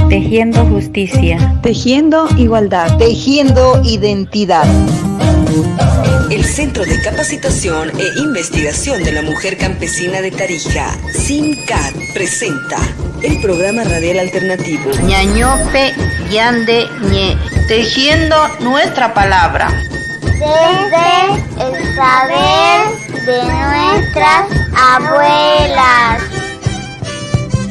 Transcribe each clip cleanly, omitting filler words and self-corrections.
Tejiendo justicia. Tejiendo igualdad. Tejiendo identidad. El Centro de Capacitación e Investigación de la Mujer Campesina de Tarija, CIMCAT, presenta el programa radial alternativo Ñañope Yande Ñe, tejiendo nuestra palabra. Desde el saber de nuestras abuelas.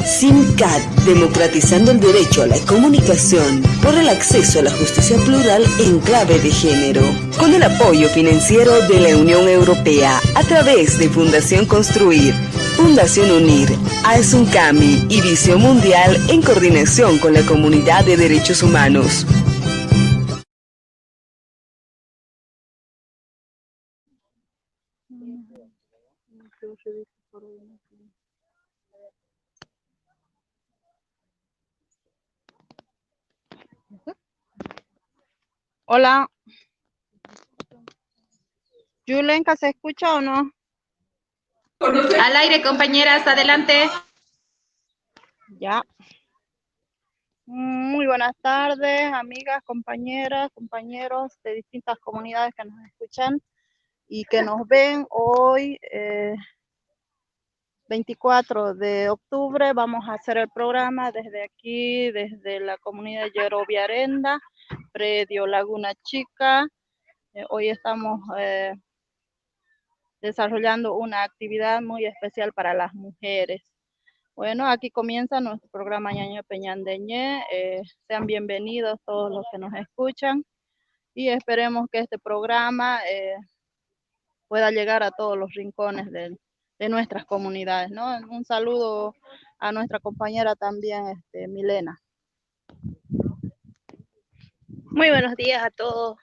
CIMCAT, democratizando el derecho a la comunicación por el acceso a la justicia plural en clave de género, con el apoyo financiero de la Unión Europea a través de Fundación Construir, Fundación Unir, AESUNCAMI y Visión Mundial en coordinación con la Comunidad de Derechos Humanos. Hola. Yulenka, ¿se escucha o no? Al aire, compañeras, adelante. Ya. Muy buenas tardes, amigas, compañeras, compañeros de distintas comunidades que nos escuchan y que nos ven hoy, 24 de octubre. Vamos a hacer el programa desde aquí, desde la comunidad de Yerobiarenda, predio Laguna Chica. Hoy estamos desarrollando una actividad muy especial para las mujeres. Bueno, aquí comienza nuestro programa Ñaño Peñandeñé. Sean bienvenidos todos los que nos escuchan y esperemos que este programa pueda llegar a todos los rincones de nuestras comunidades, ¿no? Un saludo a nuestra compañera también, Milena. Muy buenos días a todos,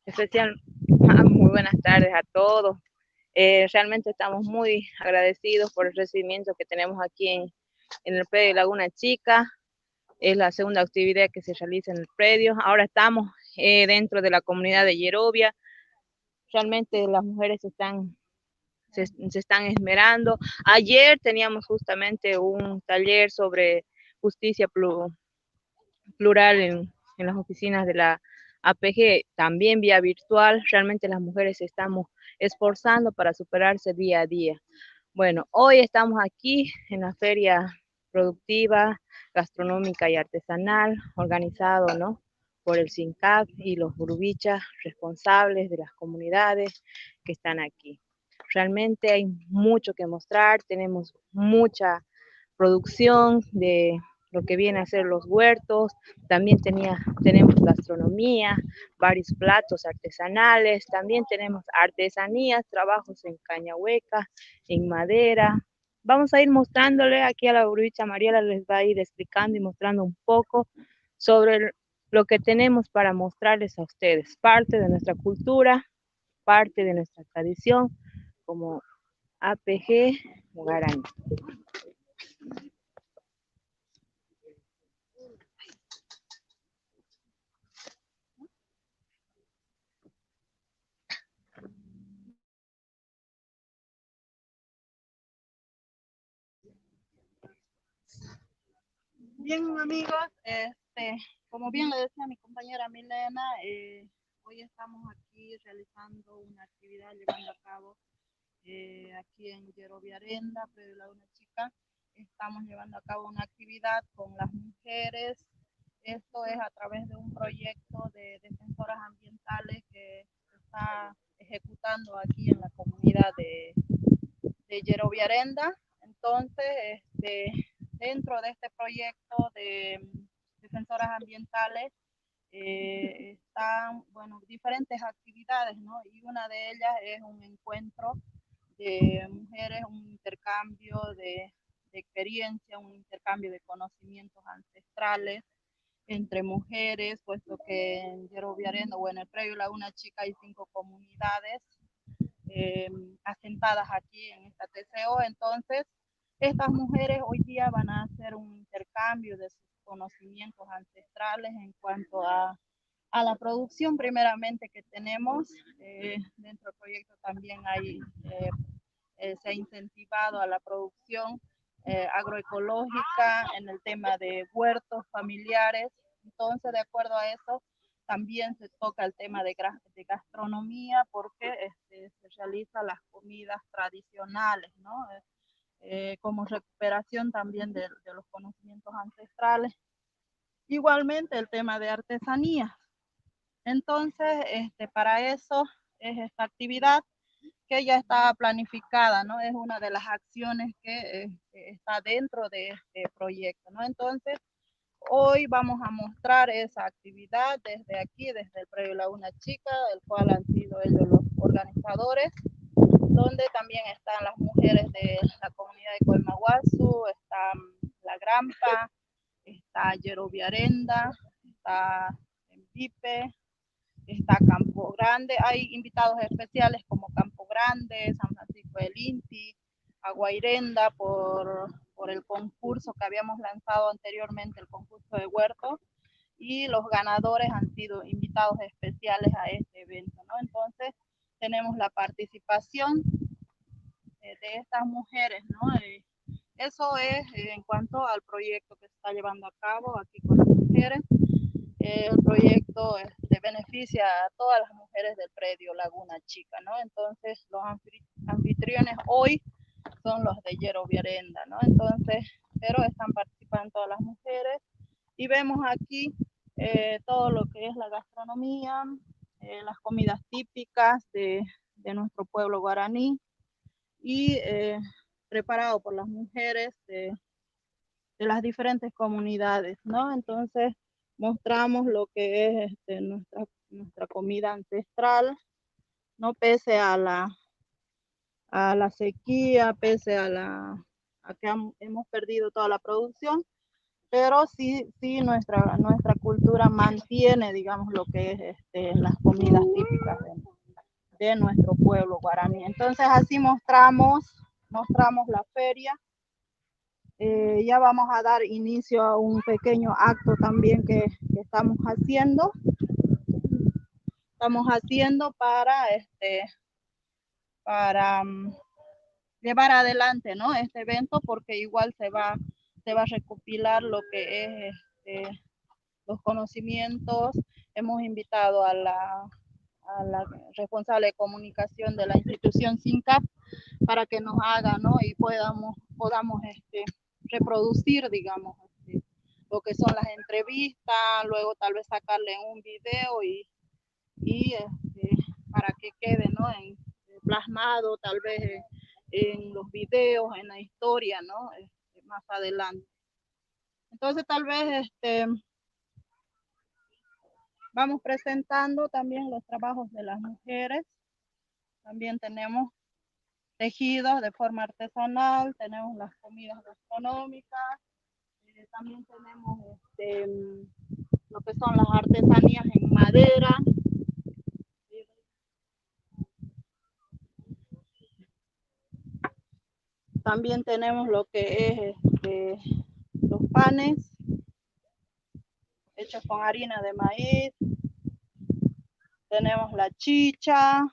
muy buenas tardes a todos. Realmente estamos muy agradecidos por el recibimiento que tenemos aquí en el predio de Laguna Chica. Es la segunda actividad que se realiza en el predio. Ahora estamos dentro de la comunidad de Yerovia. Realmente las mujeres se están esmerando. Ayer teníamos justamente un taller sobre justicia plural en las oficinas de la APG, también vía virtual. Realmente las mujeres estamos esforzando para superarse día a día. Bueno, hoy estamos aquí en la feria productiva, gastronómica y artesanal, organizado, ¿no?, por el CINCAP y los burubichas responsables de las comunidades que están aquí. Realmente hay mucho que mostrar, tenemos mucha producción de lo que viene a ser los huertos, también tenemos gastronomía, varios platos artesanales, también tenemos artesanías, trabajos en caña hueca, en madera. Vamos a ir mostrándole aquí a la burubicha Mariela, les va a ir explicando y mostrando un poco sobre lo que tenemos para mostrarles a ustedes, parte de nuestra cultura, parte de nuestra tradición como APG Mugarani. Bien, amigos, como bien le decía mi compañera Milena, hoy estamos aquí realizando una actividad, llevando a cabo aquí en Yerobiarenda, predio Laguna Chica. Estamos llevando a cabo una actividad con las mujeres. Esto es a través de un proyecto de defensoras ambientales que se está ejecutando aquí en la comunidad de Yerobiarenda. Entonces, dentro de este proyecto de defensoras ambientales están, bueno, diferentes actividades, ¿no? Y una de ellas es un encuentro de mujeres, un intercambio de experiencia, un intercambio de conocimientos ancestrales entre mujeres, puesto que en Yerobiarenda o en el predio Laguna Chica hay 5 comunidades asentadas aquí en esta TCO. Entonces, estas mujeres hoy día van a hacer un intercambio de sus conocimientos ancestrales en cuanto a la producción primeramente que tenemos. Dentro del proyecto también hay, se ha incentivado a la producción agroecológica, en el tema de huertos familiares. Entonces, de acuerdo a eso, también se toca el tema de gastronomía, porque se realizan las comidas tradicionales, ¿no? Como recuperación también de los conocimientos ancestrales. Igualmente el tema de artesanía. Entonces, para eso es esta actividad que ya está planificada, ¿no? Es una de las acciones que está dentro de este proyecto, ¿no? Entonces, hoy vamos a mostrar esa actividad desde aquí, desde el predio Laguna Chica, del cual han sido ellos los organizadores, donde también están las mujeres de la comunidad de Colmaguazu, está La Grampa, está Yerobiarenda, está Empipe, está Campo Grande. Hay invitados especiales como Campo Grande, San Francisco del Inti, Aguairenda, por el concurso que habíamos lanzado anteriormente, el concurso de huerto, y los ganadores han sido invitados especiales a este evento, ¿no? Entonces, tenemos la participación de estas mujeres, ¿no? Eso es en cuanto al proyecto que se está llevando a cabo aquí con las mujeres. El proyecto beneficia a todas las mujeres del predio Laguna Chica, ¿no? Entonces, los anfitriones hoy son los de Yerobiarenda, ¿no? Entonces, pero están participando todas las mujeres y vemos aquí todo lo que es la gastronomía, las comidas típicas de nuestro pueblo guaraní y preparado por las mujeres de las diferentes comunidades, ¿no? Entonces, mostramos lo que es nuestra comida ancestral, ¿no? Pese a la sequía, pese a que hemos perdido toda la producción, pero sí nuestra cultura mantiene, digamos, lo que es las comidas típicas de nuestro pueblo guaraní. Entonces, así mostramos la feria. Ya vamos a dar inicio a un pequeño acto también que estamos haciendo. Estamos haciendo para llevar adelante, ¿no? Este evento, porque igual se va a recopilar lo que es los conocimientos. Hemos invitado a la responsable de comunicación de la institución SINCAP para que nos haga, ¿no? Y podamos reproducir, digamos, lo que son las entrevistas, luego tal vez sacarle un video y para que quede, ¿no? Plasmado tal vez en los videos, en la historia, ¿no? Más adelante. Entonces tal vez vamos presentando también los trabajos de las mujeres. También tenemos tejidos de forma artesanal, tenemos las comidas gastronómicas, también tenemos lo que son las artesanías en madera. También tenemos lo que es los panes hechos con harina de maíz. Tenemos la chicha,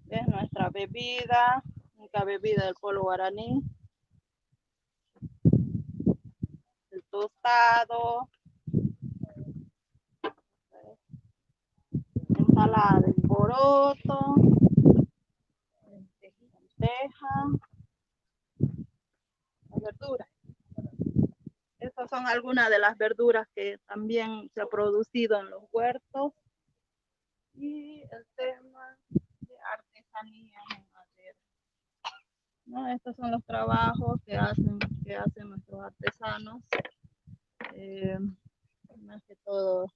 es nuestra bebida, única bebida del pueblo guaraní. El tostado, ensalada de poroto, lenteja, las verduras. Estas son algunas de las verduras que también se ha producido en los huertos. Y el tema de artesanía en madera, ¿no? Estos son los trabajos que hacen nuestros artesanos. Más que todo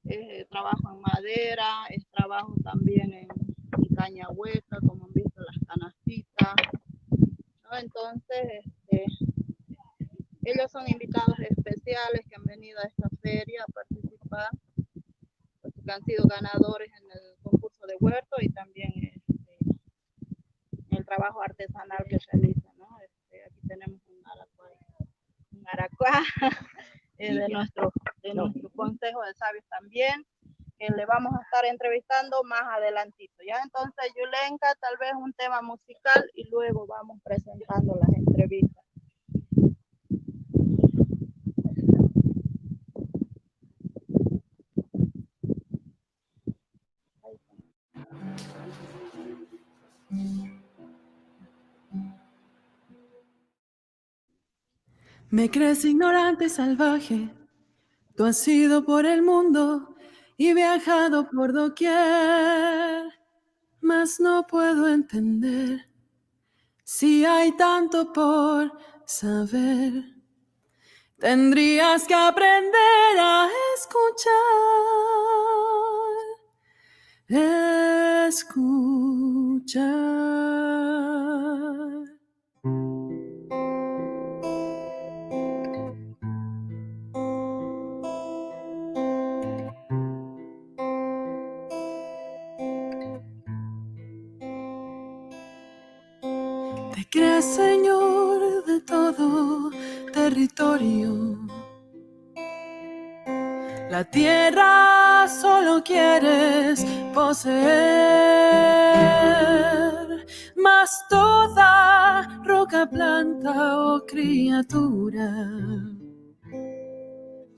es trabajo en madera, es trabajo también en caña hueca, como han visto las canastitas, ¿no? Entonces ellos son invitados especiales que han venido a esta feria a participar, porque han sido ganadores en el concurso de huerto y también el trabajo artesanal que realizan, ¿no? Aquí tenemos un aracuá de nuestro Consejo de Sabios también, que le vamos a estar entrevistando más adelantito. ¿ya? Entonces, Yulenka, tal vez un tema musical y luego vamos presentando las entrevistas. Me crees ignorante y salvaje, tú has ido por el mundo y viajado por doquier, mas no puedo entender si hay tanto por saber. Tendrías que aprender a escuchar. Te crees señor de todo territorio. La tierra solo quieres poseer, mas toda roca, planta o criatura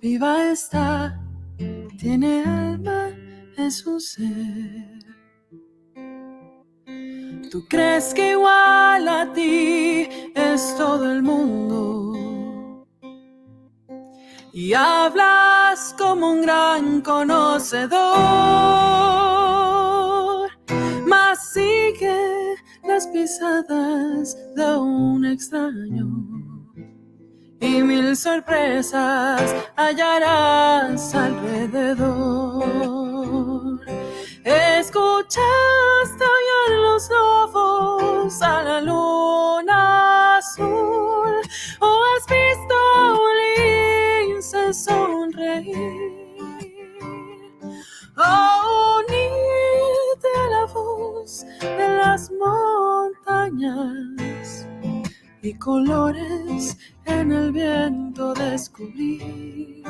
viva está, tiene alma, es un ser. Tú crees que igual a ti es todo el mundo y hablas como un gran conocedor, mas sigue las pisadas de un extraño y mil sorpresas hallarás alrededor. Escuchaste hoy en los lobos a la luna azul, o has visto un lince sonreír, o unirte a la voz de las montañas y colores en el viento descubrir,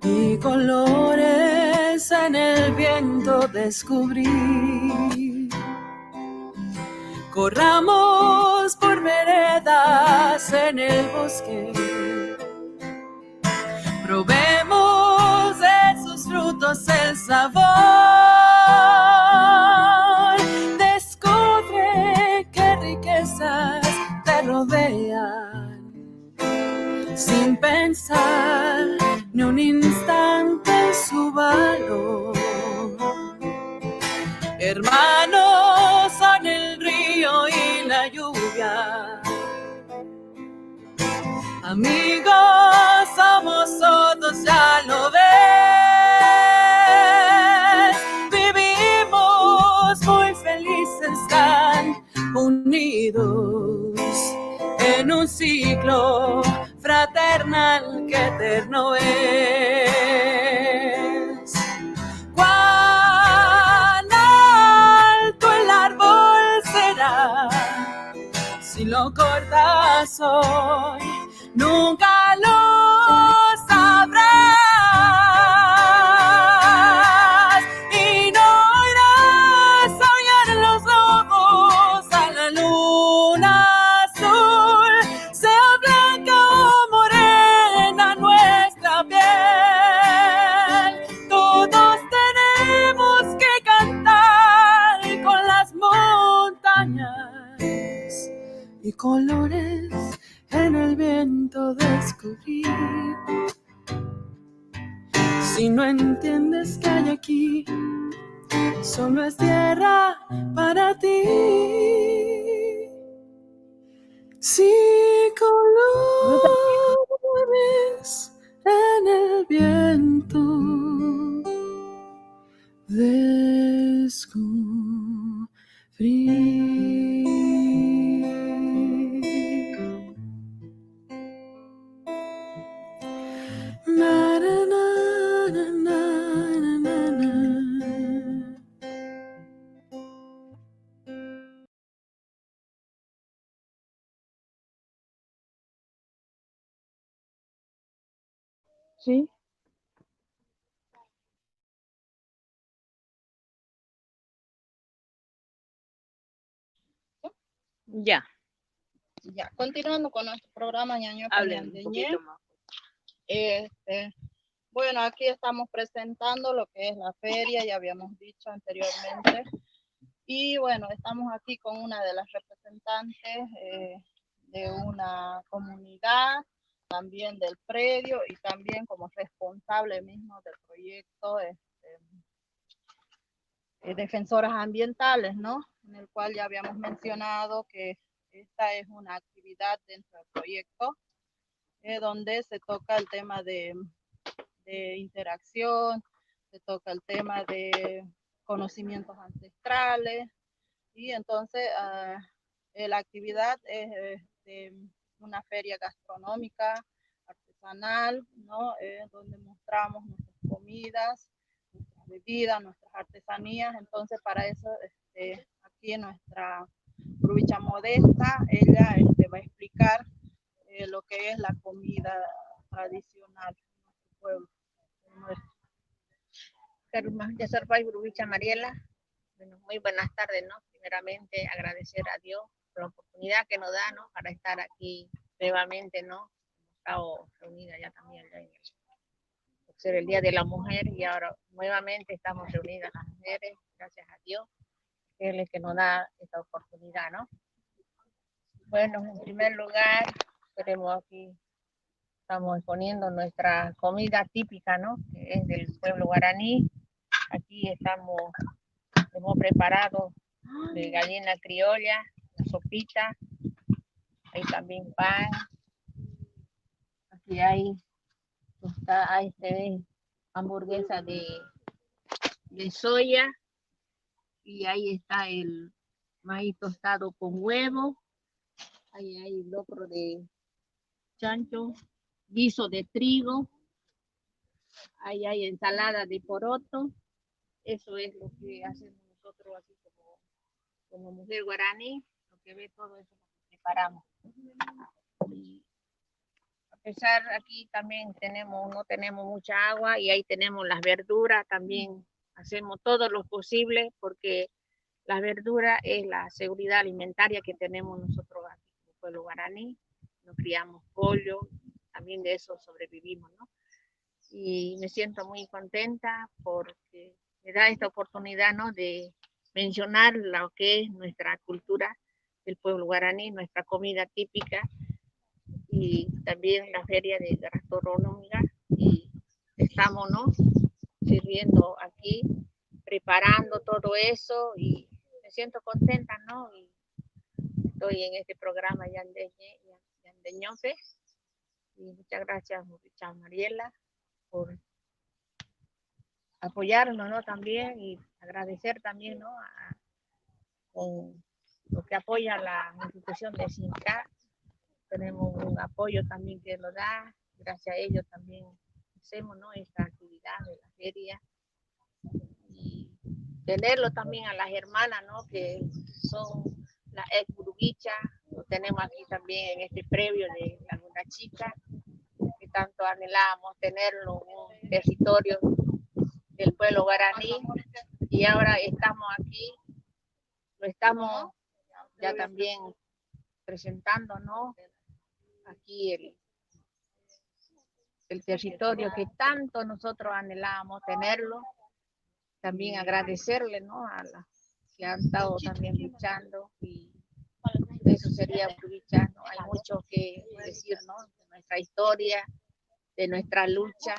y colores en el viento descubrir. Corramos por veredas en el bosque, probemos de sus frutos el sabor, descubre qué riquezas te rodean, sin pensar ni un instante en su valor. Hermanos son el río y la lluvia, amigos somos todos, ya lo ves. Vivimos muy felices, tan unidos en un ciclo fraternal que eterno es. Cuán alto el árbol será si lo cortas hoy, nunca lo sabrás, y no irás a hallar los lobos a la luna azul, sea blanca o morena nuestra piel. Todos tenemos que cantar con las montañas y colores en el viento descubrir. Si no entiendes que hay aquí, solo es tierra para ti. Si colores en el viento descubrir. Na, na, na, na, na, na, na. Sí. Ya, Ya, continuando con nuestro programa Ñaño hablen un Ñandeñé. poquito más. Bueno, aquí estamos presentando lo que es la feria, ya habíamos dicho anteriormente. Y bueno, estamos aquí con una de las representantes de una comunidad, también del predio y también como responsable mismo del proyecto defensoras ambientales, ¿no? En el cual ya habíamos mencionado que esta es una actividad dentro del proyecto donde se toca el tema de interacción, se toca el tema de conocimientos ancestrales y entonces la actividad es una feria gastronómica, artesanal, ¿no? Donde mostramos nuestras comidas, nuestras bebidas, nuestras artesanías. Entonces para eso aquí nuestra Brubicha Modesta, ella va a explicar lo que es la comida tradicional de nuestro pueblo. Yo soy Brubicha Mariela. Bueno, muy buenas tardes, ¿no? Primeramente agradecer a Dios por la oportunidad que nos da, ¿no? Para estar aquí nuevamente, ¿no? Hemos estado reunidas ya también por ser el Día de la Mujer y ahora nuevamente estamos reunidas las mujeres, gracias a Dios, que es el que nos da esta oportunidad, ¿no? Bueno, en primer lugar, tenemos aquí, estamos exponiendo nuestra comida típica, ¿no? Que es del pueblo guaraní. Aquí hemos preparado de gallina criolla, la sopita, hay también pan, aquí hay hamburguesa de soya y ahí está el maíz tostado con huevo, ahí hay locro de chancho, guiso de trigo, ahí hay ensalada de poroto. Eso es lo que hacemos nosotros aquí como mujer guaraní, lo que ve todo eso lo que preparamos. Y a pesar aquí también no tenemos mucha agua y ahí tenemos las verduras, también hacemos todo lo posible porque la verdura es la seguridad alimentaria que tenemos nosotros aquí como pueblo guaraní. Nos criamos pollo, también de eso sobrevivimos, ¿no? Y me siento muy contenta porque me da esta oportunidad, ¿no? De mencionar lo que es nuestra cultura del pueblo guaraní, nuestra comida típica y también la feria de gastronómica. Y estamos, ¿no? Sirviendo aquí, preparando todo eso y me siento contenta, ¿no? Y estoy en este programa Yandeñope y muchas gracias, muchacha Mariela, por apoyarnos, ¿no? También y agradecer también, ¿no? Con lo que apoya la institución de SINCA. Tenemos un apoyo también que lo da, gracias a ellos también hacemos, ¿no? Esta actividad de la feria y tenerlo también a las hermanas, ¿no? Que son la ex Brubicha, lo tenemos aquí también en este previo de Laguna Chica, que tanto anhelábamos tenerlo en un territorio del pueblo guaraní y ahora estamos aquí, lo estamos ya también presentando, ¿no? Aquí el territorio que tanto nosotros anhelábamos tenerlo, también agradecerle, ¿no? A las que han estado también luchando y eso sería Brubicha, ¿no? Hay mucho que decir, ¿no? De nuestra historia, de nuestra lucha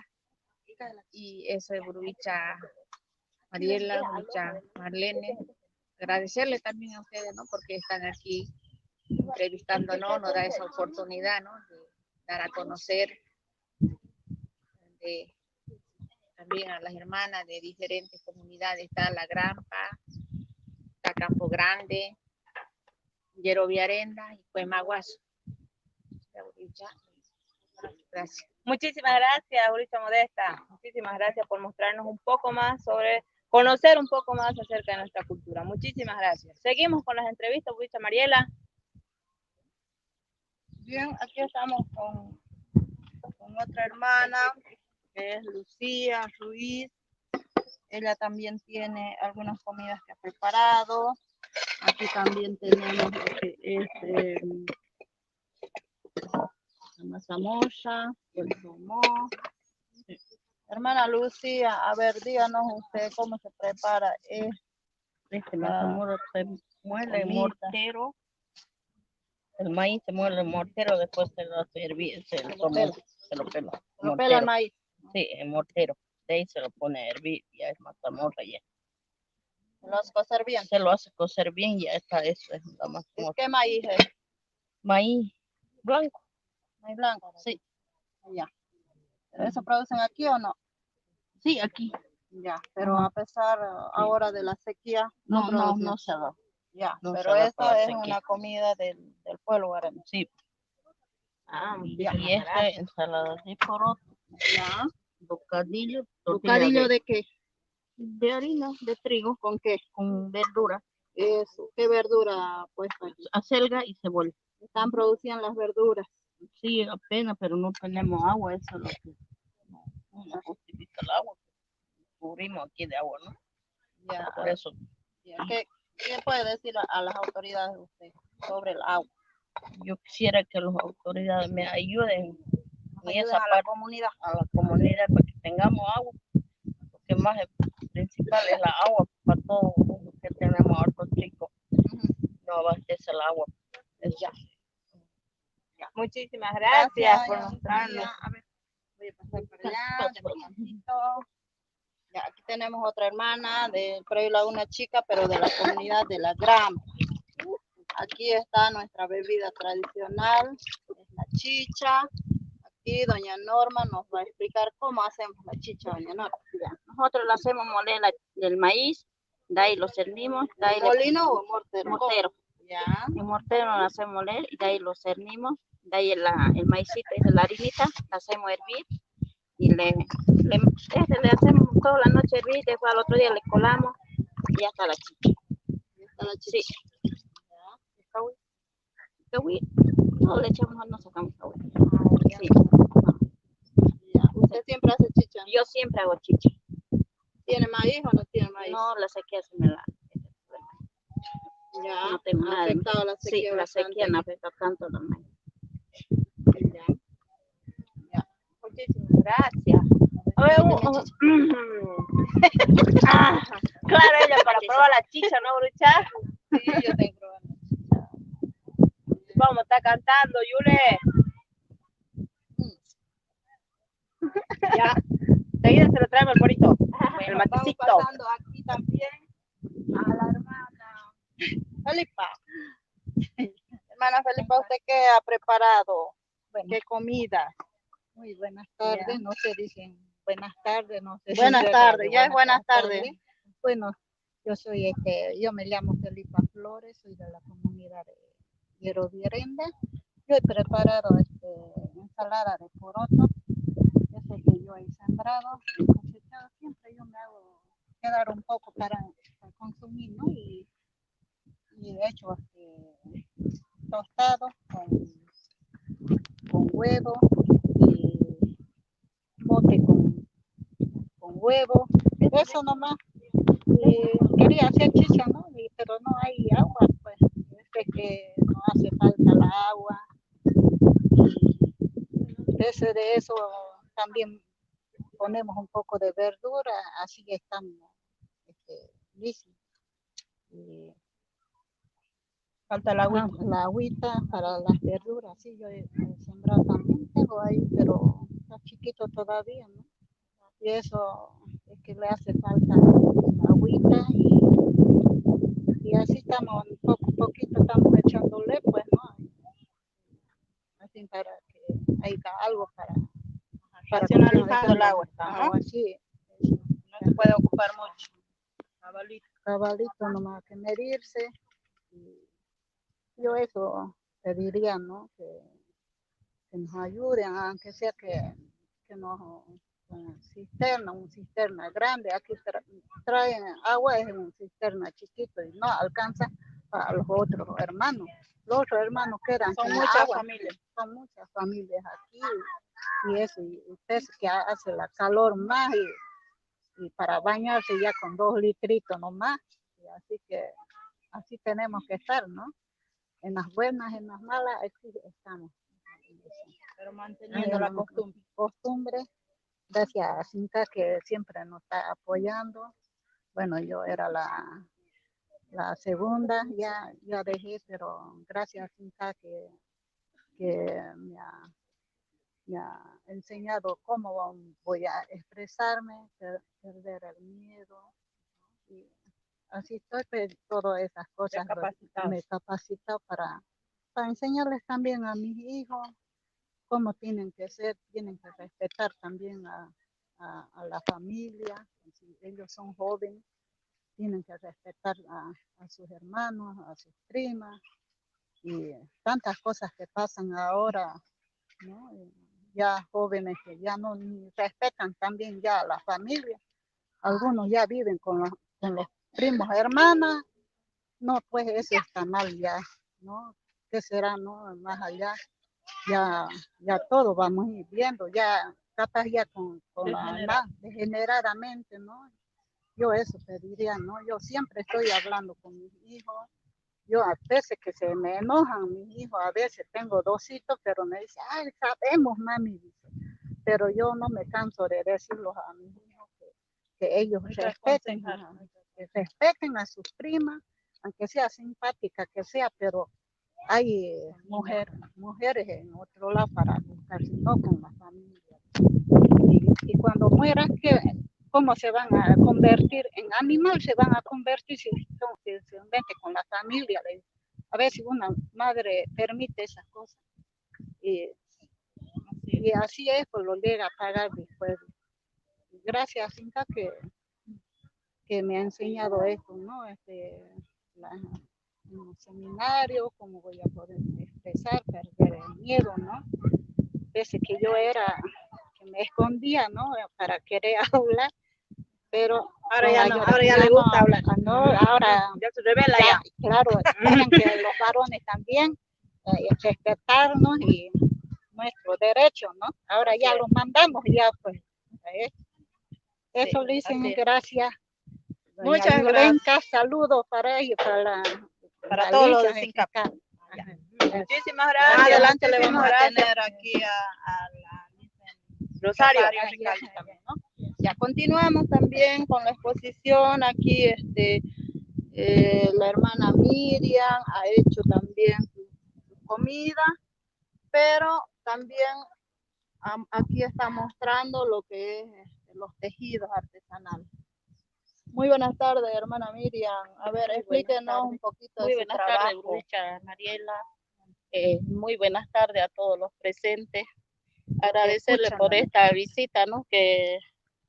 y eso es Brubicha Mariela, Brubicha Marlene. Agradecerle también a ustedes, ¿no? Porque están aquí entrevistándonos, nos da esa oportunidad, ¿no? De dar a conocer también a las hermanas de diferentes comunidades. Está La Grampa, está Campo Grande, Yeroviarenda y Cuemaguazo. Gracias. Muchísimas gracias, Brubicha Modesta. Muchísimas gracias por mostrarnos un poco más conocer un poco más acerca de nuestra cultura. Muchísimas gracias. Seguimos con las entrevistas, Brubicha Mariela. Bien, aquí estamos con otra hermana, que es Lucía Ruiz. Ella también tiene algunas comidas que ha preparado. Aquí también tenemos lo que es la mazamorra, el zumo. Hermana Lucía, a ver, díganos usted cómo se prepara Este mazamorra se muele en comida. mortero. El maíz se muele en mortero, después se lo hace hervir, se lo pela. Lo pela el Mortero. maíz. Sí, en mortero. De ahí se lo pone a hervir, ya es mazamorra ya. Se lo hace cocer bien. Se lo hace cocer bien, ya está, eso es la mazamorra. ¿Qué maíz es? Maíz blanco. Maíz blanco. Sí. Ya. ¿Pero eso producen aquí o no? Sí, aquí. Ya, pero a pesar ahora de la sequía, No producen. se da. Ya, no pero se da esto por la es sequía. una comida del pueblo guaraní. Sí. Ya. Y esta ensalada de poroto, Ya. bocadillo, tortilla ¿Bocadillo de qué? de harina de trigo ¿Con qué? con verdura, Eso. ¿Qué verdura puesta aquí? acelga y cebolla. Están produciendo las verduras. Sí, apenas, pero no tenemos agua, eso es lo que no justifica el agua. Cubrimos aquí de agua, ¿no? Ya. Por eso. Ya. ¿Qué puede decir a las autoridades usted sobre el agua? Yo quisiera que las autoridades me ayuden en esa a parte, la comunidad. a la comunidad, para que tengamos agua. Lo que más es principal es la agua para todos los que tenemos hartos chicos. No abastece el agua. Ya. Muchísimas gracias por doña mostrarnos. Lucía. A ver, voy a pasar para allá, despacito. Ya, aquí tenemos otra hermana de Preila, una chica, pero de la comunidad de la Grama. Aquí está nuestra bebida tradicional, es la chicha. Aquí doña Norma nos va a explicar cómo hacemos la chicha, doña Norma. Ya. Nosotros la hacemos moler del maíz, de ahí lo cernimos, de ahí ¿Molino o mortero? mortero. Ya. El mortero lo hacemos moler y de ahí lo cernimos, de ahí el maicito, la harinita, la hacemos hervir y le hacemos toda la noche hervir, después al otro día le colamos y ya está la chicha. Ya está la chicha. Sí. Cahui. No le echamos, no sacamos cahui. Sí. Ya. ¿Usted siempre hace chicha? Yo siempre hago chicha. ¿Tiene maíz o no tiene maíz? No, la sequía se me la... Ya. No tengo nada. ¿Ha afectado la sequía? Sí, la sequía no afecta tanto la maíz. Ya. Ya. Muchísimas gracias. Claro, ella para probar la chicha, ¿no, Brucha? Sí, yo tengo que probar la chicha. Vamos a estar cantando, Yule. Ya. Seguida se lo traemos el bonito. El matecito. Vamos pasando aquí también a la hermana Felipa. Hermana Felipa, ¿usted qué ha preparado? Bueno, ¿qué comida? Muy buenas tardes, no se dicen buenas tardes, no se Buenas tardes, ya es buenas tardes. Bueno, yo me llamo Felipa Flores, soy de la comunidad de Yerovirenda. Yo he preparado ensalada de poroto, ese que yo he sembrado, cosechado. Siempre yo me hago quedar un poco para consumir, ¿no? Y he hecho tostado con huevo y mote con huevo, eso nomás. Quería hacer chicha, ¿no? Pero no hay agua, pues es que no hace falta la agua. Y de eso también ponemos un poco de verdura, así que estamos listos. Falta la agüita. La agüita para las verduras, sí, yo he sembrado también, tengo ahí, pero está chiquito todavía, ¿no? Y eso es que le hace falta la agüita y así estamos, poquito estamos echándole, pues, ¿no? Así para que haya algo para racionalizando el agua. Sí. No se puede ocupar mucho. Cabalito nomás que medirse. Yo eso pediría, ¿no? Que nos ayuden, aunque sea que nos una cisterna grande. Aquí traen agua en una cisterna chiquito y no alcanza para los otros hermanos. Los otros hermanos quedan son sin muchas agua. familias. Son muchas familias aquí y eso, y usted que hace la calor más y para bañarse ya con 2 litritos nomás. Y así que así tenemos que estar, ¿no? En las buenas, en las malas, aquí estamos. Pero manteniendo la costumbre, gracias a Cinca que siempre nos está apoyando. Bueno, yo era la segunda, ya dejé, pero gracias a Cinca que me ha enseñado cómo voy a expresarme, perder el miedo. Y así estoy, pues, todas esas cosas me he capacitado para enseñarles también a mis hijos cómo tienen que ser, tienen que respetar también a la familia. Si ellos son jóvenes, tienen que respetar a sus hermanos, a sus primas, y tantas cosas que pasan ahora, ¿no? Ya jóvenes que ya no ni respetan también ya a la familia. Algunos ya viven con los primos, hermanas. No, pues eso está mal ya, ¿no? ¿Qué será, no? Más allá, ya todo vamos a ir viendo, ya capaz ya con la edad, degeneradamente, ¿no? Yo eso pediría, ¿no? Yo siempre estoy hablando con mis hijos. Yo a veces que se me enojan mis hijos, a veces tengo 2 hijos, pero me dicen, ay, sabemos, mami, dice. Pero yo no me canso de decirlos a mis hijos que ellos respeten a sus primas, aunque sea simpática que sea, pero hay mujeres en otro lado para buscar, no con la familia. Y cuando mueran, ¿cómo se van a convertir en animal? Se van a convertir si se meten con la familia. A veces una madre permite esas cosas. Y así es, pues lo llega a pagar después. Gracias a Cinca que me ha enseñado esto, ¿no? En el seminario, cómo voy a poder expresar, perder el miedo, ¿no? Veces que yo que me escondía, ¿no? Para querer hablar, pero ahora ya le gusta hablar. No, ahora ya se revela ya. Claro, tienen que los varones también respetarnos y nuestro derecho, ¿no? Ahora ya lo mandamos, ya pues. Eso le dicen gracias. Muchas gracias. Saludos para ellos, para todos los de Cinca. Muchísimas gracias. Adelante le vamos a tener aquí a la Rosario también, ¿no? Ya continuamos también con la exposición. Aquí la hermana Miriam ha hecho también su comida, pero también aquí está mostrando lo que es los tejidos artesanales. Muy buenas tardes, hermana Miriam. A ver, explíquenos un poquito de su trabajo. Muy buenas tardes, Mariela. Muy buenas tardes a todos los presentes. Agradecerle por esta visita, ¿no? Que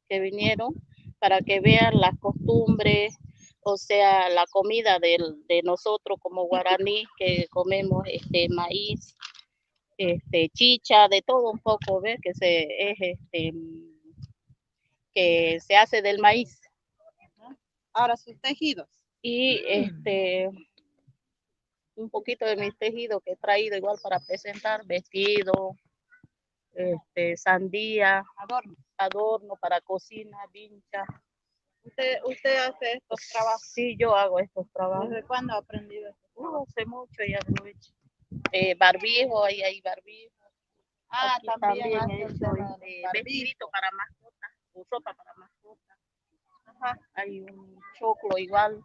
vinieron para que vean las costumbres, o sea, la comida de nosotros como guaraní, que comemos maíz, chicha, de todo un poco, ¿ves? Que se hace del maíz. Ahora sus tejidos. Y un poquito de mis tejidos que he traído igual para presentar, vestido, sandía, adorno para cocina, vincha. ¿Usted hace estos trabajos? Sí, yo hago estos trabajos. ¿Desde cuándo ha aprendido esto? Hace mucho y aprovecho. Barbijo, ahí hay barbijo. Aquí también he hecho vestidito para mascotas, o ropa para mascotas. Ajá. Hay un choclo igual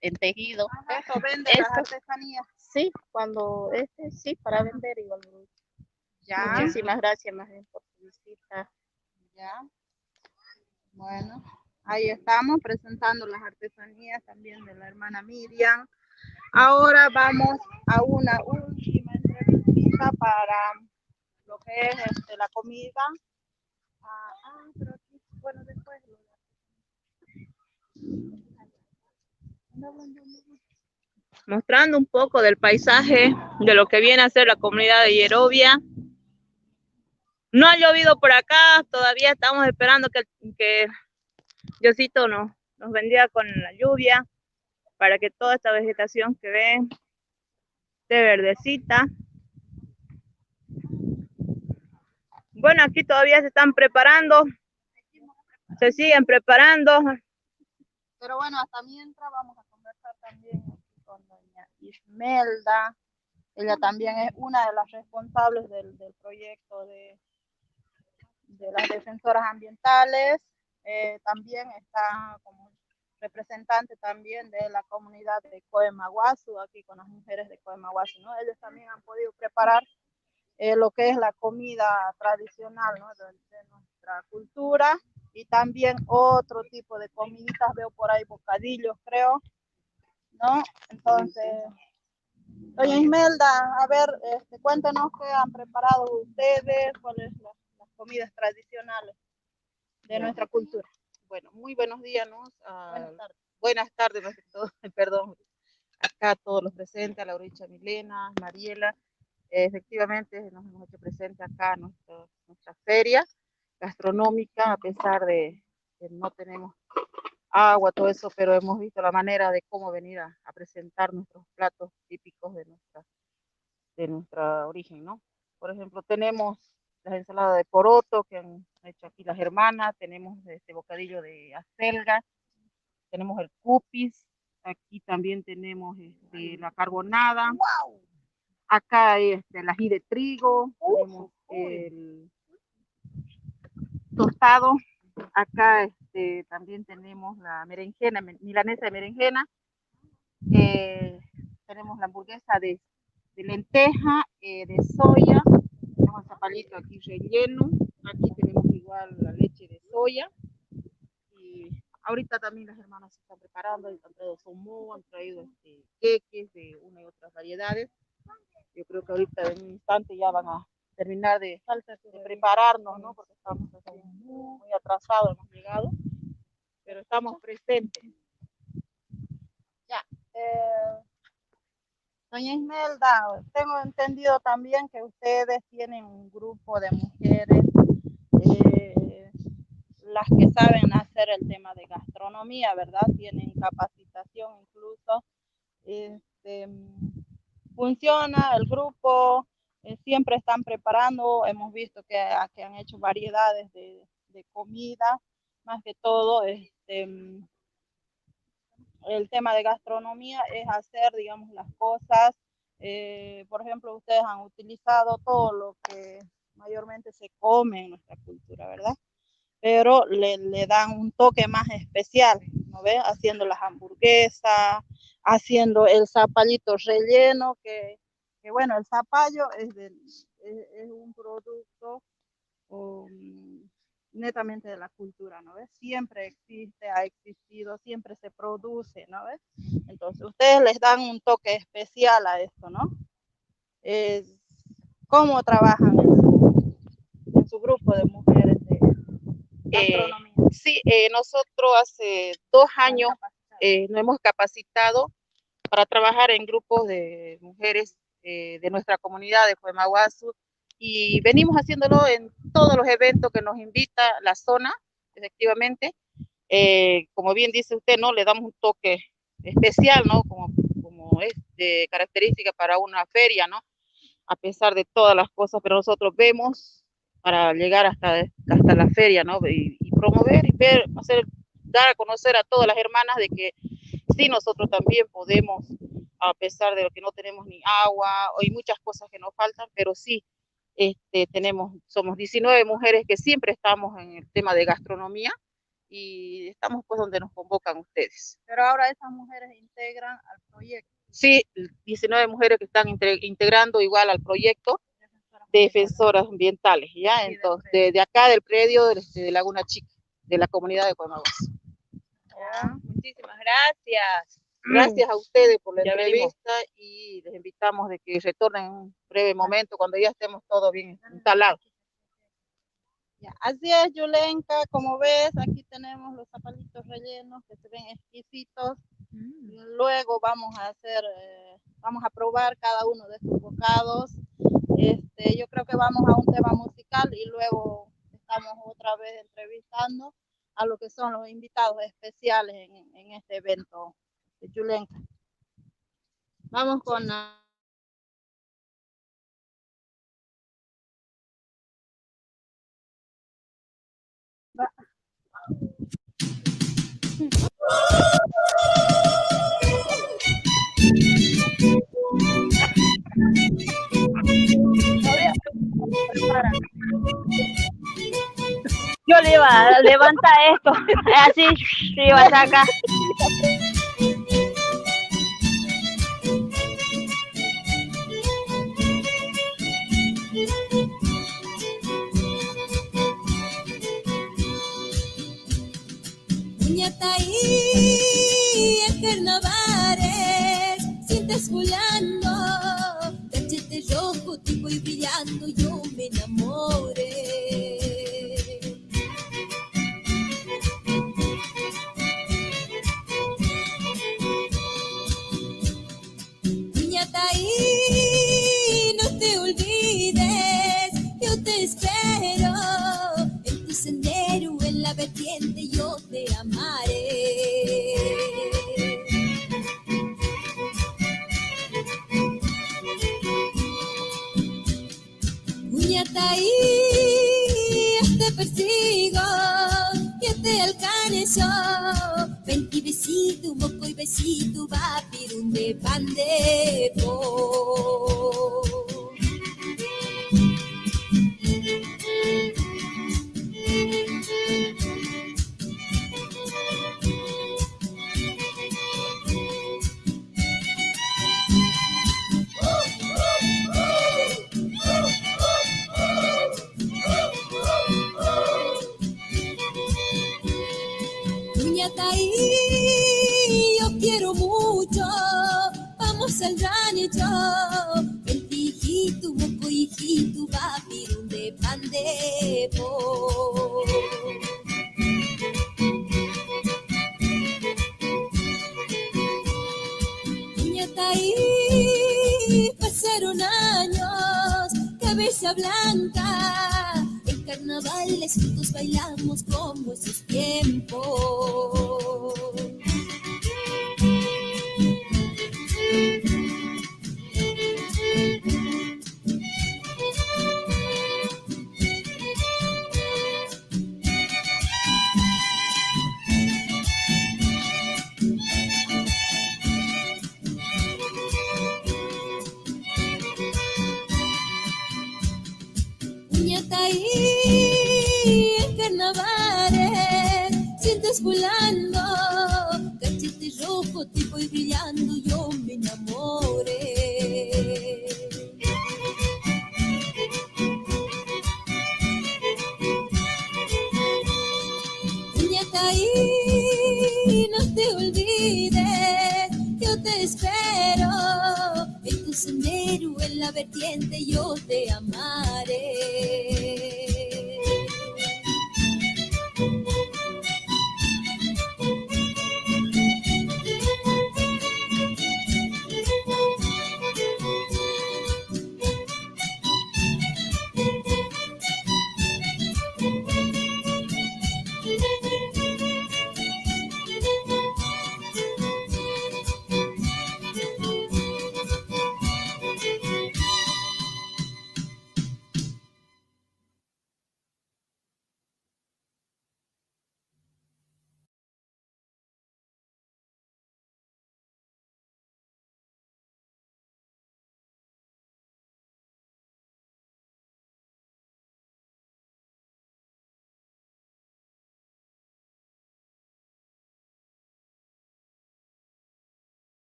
en tejido. ¿Esto vende las artesanías? Sí, cuando sí, para vender igual. Ya. Muchísimas gracias más bien por su visita. Ya. Bueno, ahí estamos presentando las artesanías también de la hermana Miriam. Ahora vamos a una última entrevista para lo que es la comida. Pero aquí, bueno, después mostrando un poco del paisaje de lo que viene a ser la comunidad de Yerovia. No ha llovido por acá, todavía estamos esperando que Diosito nos bendiga con la lluvia para que toda esta vegetación que ven esté verdecita. Bueno, aquí todavía se están preparando, se siguen preparando. Pero bueno, hasta mientras vamos a conversar también con Imelda. Ella también es una de las responsables del proyecto de las defensoras ambientales. También está como representante también de la comunidad de Coemaguasu, aquí con las mujeres de Coemaguasu, ¿no? Ellos también han podido preparar lo que es la comida tradicional, ¿no? de nuestra cultura, y también otro tipo de comiditas, veo por ahí bocadillos, creo, ¿no? Entonces, doña Ismelda, a ver, cuéntanos qué han preparado ustedes, cuáles son las comidas tradicionales de nuestra cultura. Bueno, muy buenos días, ¿no? Buenas tardes. Más que todo, perdón, acá a todos los presentes, a Lauricha, Milena, Mariela. Efectivamente, nos hemos hecho presente acá en nuestra feria gastronómica, a pesar de que no tenemos agua, todo eso, pero hemos visto la manera de cómo venir a presentar nuestros platos típicos de nuestra origen, ¿no? Por ejemplo, tenemos las ensaladas de poroto que han hecho aquí las hermanas, tenemos este bocadillo de acelga, tenemos el cupis, aquí también tenemos la carbonada, acá hay el ají de trigo, tenemos el tostado, acá también tenemos la berenjena, milanesa de berenjena, tenemos la hamburguesa de lenteja, de soya, tenemos el zapallito aquí relleno, aquí tenemos igual la leche de soya, y ahorita también las hermanas se están preparando, han traído somo, han traído queques de una y otras variedades. Yo creo que ahorita en un instante ya van a terminar de prepararnos, ¿no? Porque estamos muy atrasados, hemos llegado, pero estamos presentes. Ya. Doña Ismelda, tengo entendido también que ustedes tienen un grupo de mujeres, las que saben hacer el tema de gastronomía, ¿verdad? Tienen capacitación incluso. Funciona el grupo, siempre están preparando, hemos visto que han hecho variedades de comida, más que todo el tema de gastronomía es hacer, digamos, las cosas. Por ejemplo, ustedes han utilizado todo lo que mayormente se come en nuestra cultura, ¿verdad? Pero le dan un toque más especial, ¿no ves? Haciendo las hamburguesas, haciendo el zapallito relleno, que bueno, el zapallo es un producto netamente de la cultura, ¿no ves? Siempre existe, ha existido, siempre se produce, ¿no ves? Entonces, ustedes les dan un toque especial a esto, ¿no? ¿Cómo trabajan en su grupo de mujeres de gastronomía? Sí, nosotros hace 2 años nos hemos capacitado para trabajar en grupos de mujeres de nuestra comunidad de Coemaguasu, y venimos haciéndolo en todos los eventos que nos invita la zona, efectivamente. Como bien dice usted, ¿no? Le damos un toque especial, ¿no? Como es de característica para una feria, ¿no? A pesar de todas las cosas, pero nosotros vemos para llegar hasta la feria, ¿no? Y promover y dar a conocer a todas las hermanas de que sí, nosotros también podemos, a pesar de que no tenemos ni agua, hay muchas cosas que nos faltan, pero sí, somos 19 mujeres que siempre estamos en el tema de gastronomía, y estamos pues donde nos convocan ustedes. Pero ahora esas mujeres integran al proyecto. Sí, 19 mujeres que están integrando igual al proyecto de defensoras ambientales, ¿ya? Entonces, de acá del predio de Laguna Chica, de la comunidad de Coemaguasu. Muchísimas gracias. Gracias a ustedes por la entrevista, y les invitamos de que retornen en un breve momento cuando ya estemos todos bien instalados. Ya, así es, Yulenka, como ves, aquí tenemos los zapallitos rellenos que se ven exquisitos. Luego vamos a probar cada uno de estos bocados. Yo creo que vamos a un tema musical y luego estamos otra vez entrevistando a lo que son los invitados especiales en este evento de Yulenka. Vamos con Yo le iba a levantar esto, así, le iba a sacar. Ñataí, en carnavales, sientes volando, cachete rojo, tipo y brillando, yo me enamoré. Ñataí, no te olvides, yo te espero, en tu sendero, en la vertiente, yo te amaré. Ñataí, te persigo, yo te alcanzo, venti besito, moco y besito, va pirun de pandepo. Ñataí, yo quiero mucho, vamos al rancho, venti hijito, moco hijito, va pirun de pandepo. Ñataí, pasaron años, cabeza blanca, en carnavales juntos bailamos como esos tiempos. Ñataí, en carnavales, sientes volando, cachete rojo, tipo y brillando, yo me enamoré. Ñataí, no te olvides, yo te espero, en tu sendero, en la vertiente, yo te amaré.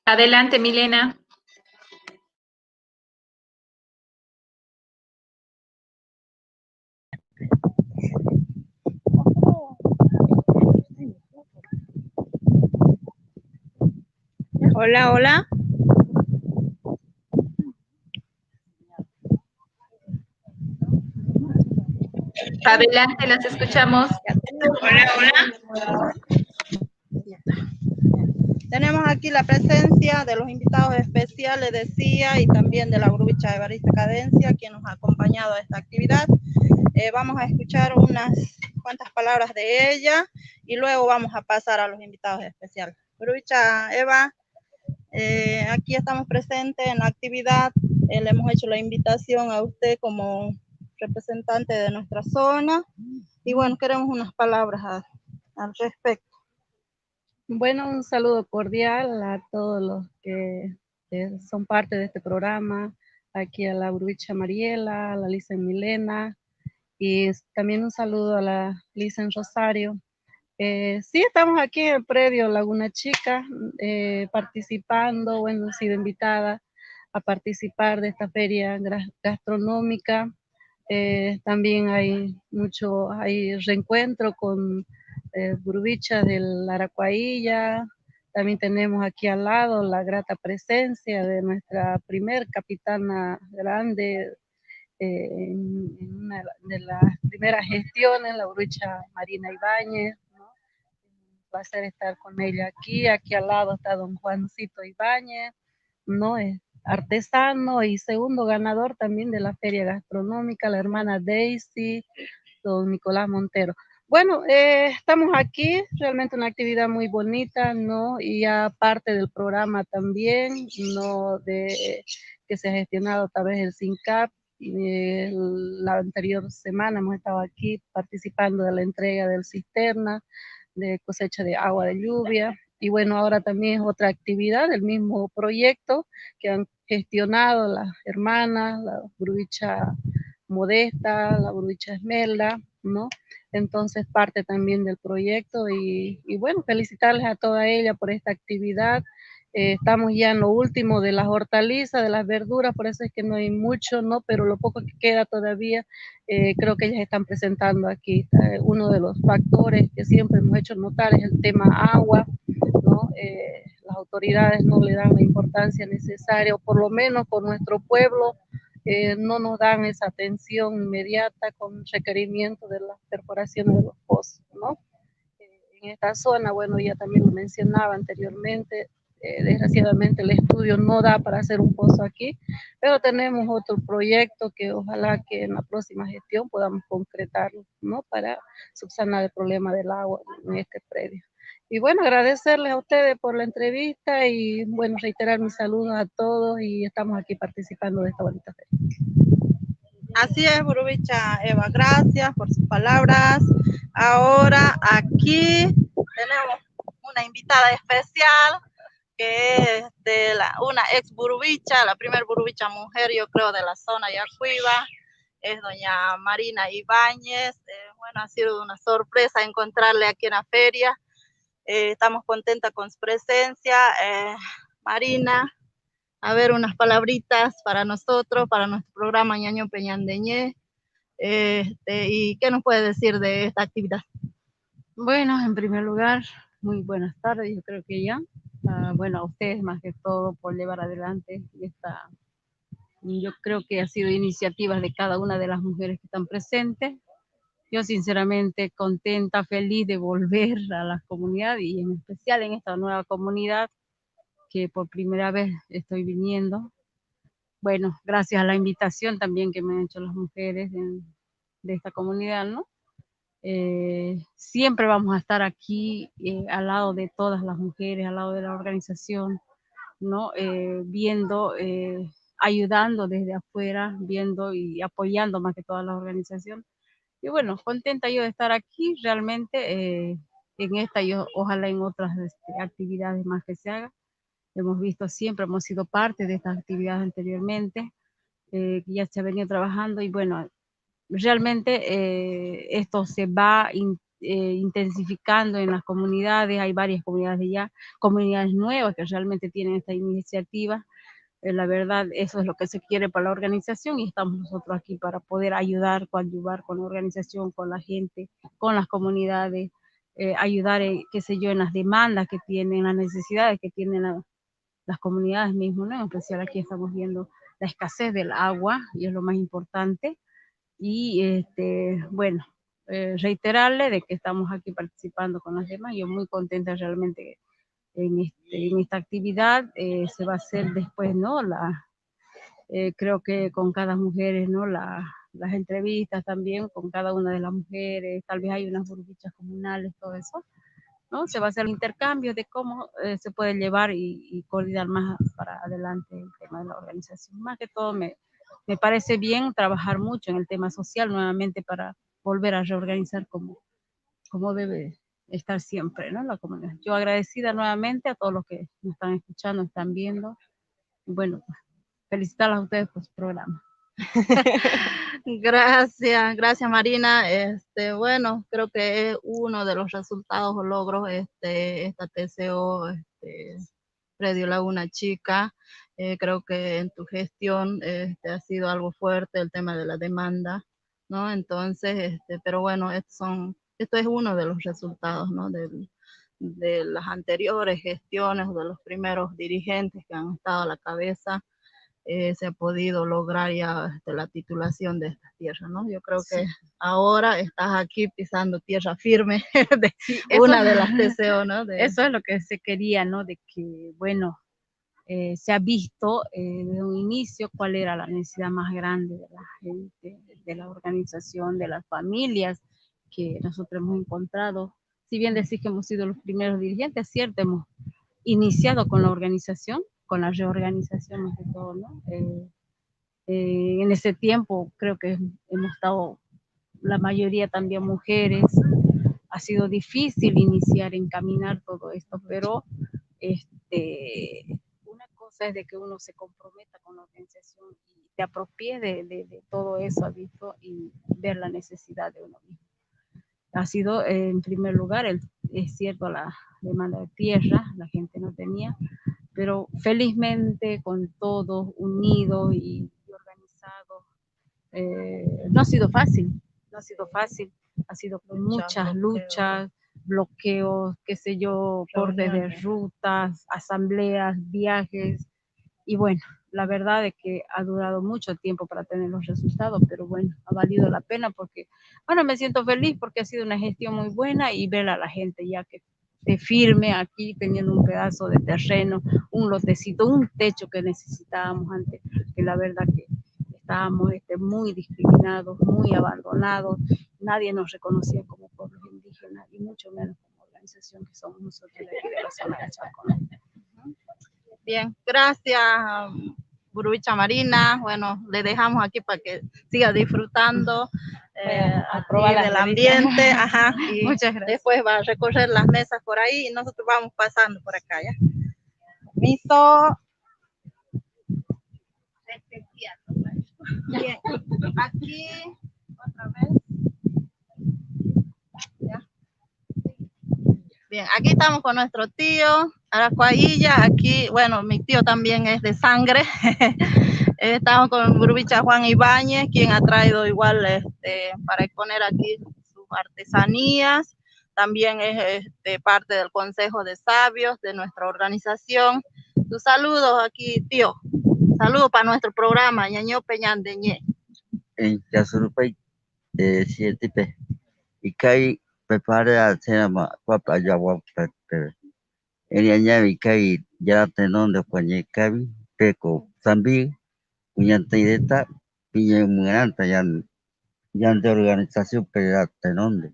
Adelante, Milena. Hola, hola. Adelante, las escuchamos. Hola, hola. Tenemos aquí la presencia de los invitados especiales de CIA y también de la grupicha Evarista Cadencia, quien nos ha acompañado a esta actividad. Vamos a escuchar unas cuantas palabras de ella y luego vamos a pasar a los invitados especiales. Grupicha Eva, aquí estamos presentes en la actividad. Le hemos hecho la invitación a usted como representante de nuestra zona y bueno, queremos unas palabras al respecto. Bueno, un saludo cordial a todos los que son parte de este programa, aquí a la Burbicha Mariela, a la Lisa Milena, y también un saludo a la Lisa Rosario. Sí, estamos aquí en el predio Laguna Chica, participando, bueno, he sido invitada a participar de esta feria gastronómica. También hay reencuentro con burbichas del Aracuaíya. También tenemos aquí al lado la grata presencia de nuestra primer capitana grande en una de las primeras gestiones, la burbicha Marina Ibáñez. Un placer estar con ella aquí. Aquí al lado está don Juancito Ibáñez, ¿no? Es artesano y segundo ganador también de la feria gastronómica, la hermana Daisy, don Nicolás Montero. Bueno, estamos aquí, realmente una actividad muy bonita, ¿no? Y aparte del programa también, ¿no? Que se ha gestionado a través del SINCAP. La anterior semana hemos estado aquí participando de la entrega del cisterna, de cosecha de agua de lluvia. Y bueno, ahora también es otra actividad del mismo proyecto que han gestionado las hermanas, la Burbicha Modesta, la Burbicha Esmeralda, ¿no? Entonces parte también del proyecto y bueno, felicitarles a toda ella por esta actividad. Estamos ya en lo último de las hortalizas, de las verduras, por eso es que no hay mucho, ¿no? Pero lo poco que queda todavía, creo que ellas están presentando aquí. Uno de los factores que siempre hemos hecho notar es el tema agua, ¿no? Las autoridades no le dan la importancia necesaria, o por lo menos por nuestro pueblo, no nos dan esa atención inmediata con requerimiento de las perforaciones de los pozos, ¿no? En esta zona, bueno, ya también lo mencionaba anteriormente, desgraciadamente el estudio no da para hacer un pozo aquí, pero tenemos otro proyecto que ojalá que en la próxima gestión podamos concretarlo, ¿no? Para subsanar el problema del agua en este predio. Y bueno, agradecerles a ustedes por la entrevista y bueno, reiterar mis saludos a todos y estamos aquí participando de esta bonita feria. Así es, Burbicha Eva, gracias por sus palabras. Ahora aquí tenemos una invitada especial que es una ex burbicha, la primer burbicha mujer, yo creo, de la zona de Yacuiba, es doña Marina Ibáñez. Bueno, ha sido una sorpresa encontrarle aquí en la feria. Estamos contentas con su presencia. Marina, a ver, unas palabritas para nosotros, para nuestro programa Ñaño Peñandeñé. ¿Y qué nos puede decir de esta actividad? Bueno, en primer lugar, muy buenas tardes, yo creo que ya. Bueno, a ustedes más que todo por llevar adelante esta, yo creo que ha sido iniciativas de cada una de las mujeres que están presentes. Yo sinceramente contenta, feliz de volver a la comunidad y en especial en esta nueva comunidad que por primera vez estoy viniendo. Bueno, gracias a la invitación también que me han hecho las mujeres de esta comunidad, ¿no? Siempre vamos a estar aquí al lado de todas las mujeres, al lado de la organización, ¿no? Viendo, ayudando desde afuera, viendo y apoyando más que toda la organización. Y bueno, contenta yo de estar aquí realmente en esta y ojalá en otras actividades más que se hagan. Hemos visto siempre, hemos sido parte de estas actividades anteriormente, que ya se ha venido trabajando y bueno, realmente esto se va intensificando en las comunidades. Hay varias comunidades de ya, comunidades nuevas que realmente tienen esta iniciativa. La verdad, eso es lo que se quiere para la organización y estamos nosotros aquí para poder ayudar, coadyuvar con la organización, con la gente, con las comunidades, ayudar, qué sé yo, en las demandas que tienen, las necesidades que tienen las comunidades mismas, ¿no? En especial aquí estamos viendo la escasez del agua y es lo más importante. Y bueno, reiterarle de que estamos aquí participando con las demás. Yo muy contenta realmente en esta actividad. Se va a hacer después, ¿no? Creo que con cada mujer, ¿no? Las entrevistas también con cada una de las mujeres, tal vez hay unas burbujas comunales, todo eso, ¿no? Se va a hacer el intercambio de cómo se puede llevar y coordinar más para adelante el tema de la organización. Más que todo me parece bien trabajar mucho en el tema social nuevamente para volver a reorganizar como debe estar siempre, ¿no? La comunidad. Yo agradecida nuevamente a todos los que nos están escuchando, están viendo. Bueno, felicitarlas a ustedes por su programa. Gracias Marina. Bueno, creo que es uno de los resultados o logros esta TCO, Predio Laguna Chica. Creo que en tu gestión ha sido algo fuerte el tema de la demanda, ¿no? Entonces, pero bueno, esto es uno de los resultados, ¿no? De las anteriores gestiones, de los primeros dirigentes que han estado a la cabeza. Se ha podido lograr ya la titulación de estas tierras, ¿no? Yo creo que ahora estás aquí pisando tierra firme de una de las TCO, ¿no? Eso es lo que se quería, ¿no? De que, bueno, se ha visto desde un inicio cuál era la necesidad más grande de la gente, de la organización, de las familias que nosotros hemos encontrado. Si bien decís que hemos sido los primeros dirigentes, es cierto, hemos iniciado con la organización, con la reorganización más que todo, ¿no? En ese tiempo creo que hemos estado la mayoría también mujeres. Ha sido difícil iniciar, encaminar todo esto, pero una cosa es de que uno se comprometa con la organización y te apropie de todo eso, ¿visto? Y ver la necesidad de uno mismo. Ha sido, en primer lugar, es cierto, la demanda de tierra, la gente no tenía, pero felizmente con todos unidos y organizados, no ha sido fácil, ha sido con muchas luchas, bloqueos, qué sé yo, cortes de rutas, asambleas, viajes, y bueno, la verdad es que ha durado mucho tiempo para tener los resultados, pero bueno, ha valido la pena porque, bueno, me siento feliz porque ha sido una gestión muy buena y ver a la gente ya que esté firme aquí, teniendo un pedazo de terreno, un lotecito, un techo que necesitábamos antes, que la verdad que estábamos muy discriminados, muy abandonados, nadie nos reconocía como pueblos indígenas y mucho menos como organización que somos nosotros de aquí de la zona de Chaco. Bien, gracias Burubicha Marina. Bueno, le dejamos aquí para que siga disfrutando del ambiente. Ajá, y muchas gracias. Después va a recorrer las mesas por ahí y nosotros vamos pasando por acá, ¿ya? Permiso. Bien, aquí otra vez. ¿Ya? Bien, aquí estamos con nuestro tío Aracuailla. Aquí, bueno, mi tío también es de sangre. Estamos con Burubicha Juan Ibáñez, quien ha traído igual para exponer aquí sus artesanías. También es parte del Consejo de Sabios de nuestra organización. Tus saludos aquí, tío. Saludos para nuestro programa, Ñaño Peñandeñé. En Yasurupay, 7P. Y Kai prepara a Senama, Papa Yawa, en Yañavi Kai, ya tenon de Juañecavi, Peco, Zambi, Uñantaideta, Piña Muranta, yan de organización para tenonde.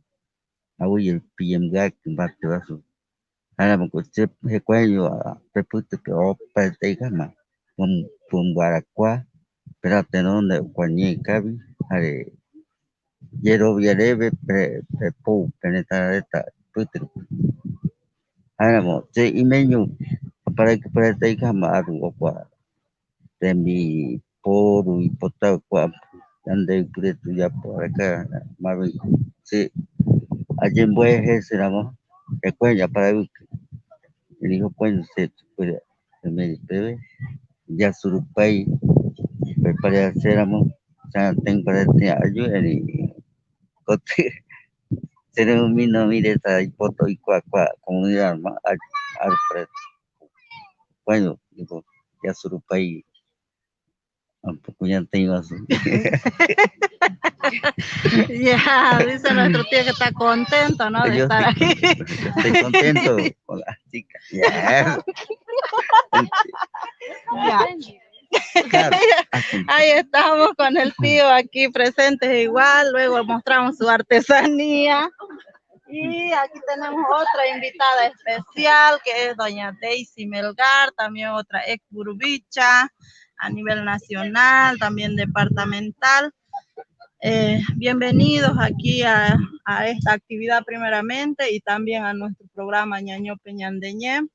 Aui el PMGAC, Bactevaso. Ahora me escuché, recuerdo a Peputo que Opa Teigama. Pum Guaracua, pero tenón de Juañecavi, Are Yero Villareve, Pepu, Penetrareta, Putri. Ahora, y menú para que para Teigama, Arugua, de mi poro y potagua, ande puretu ya por acá, Mavi, sí, allí en Buejes, éramos, recuerda para el hijo puede ser, puede, me bebé. Ya Surupay, para hacer ya tengo para ayudar y será un mino mire esta hipoto y cuacua comunidad más al bueno digo ya Surupay un poco ya tengo así. Ya, dice nuestro tío que está contento, ¿no? De Yo estar aquí. Estoy contento con las chicas. Yeah. Ya. Claro. Ahí estamos con el tío aquí presentes igual, luego mostramos su artesanía. Y aquí tenemos otra invitada especial que es doña Daisy Melgar, también otra ex Burubicha a nivel nacional, también departamental. Bienvenidos aquí a esta actividad primeramente y también a nuestro programa Ñaño Peñandeñé.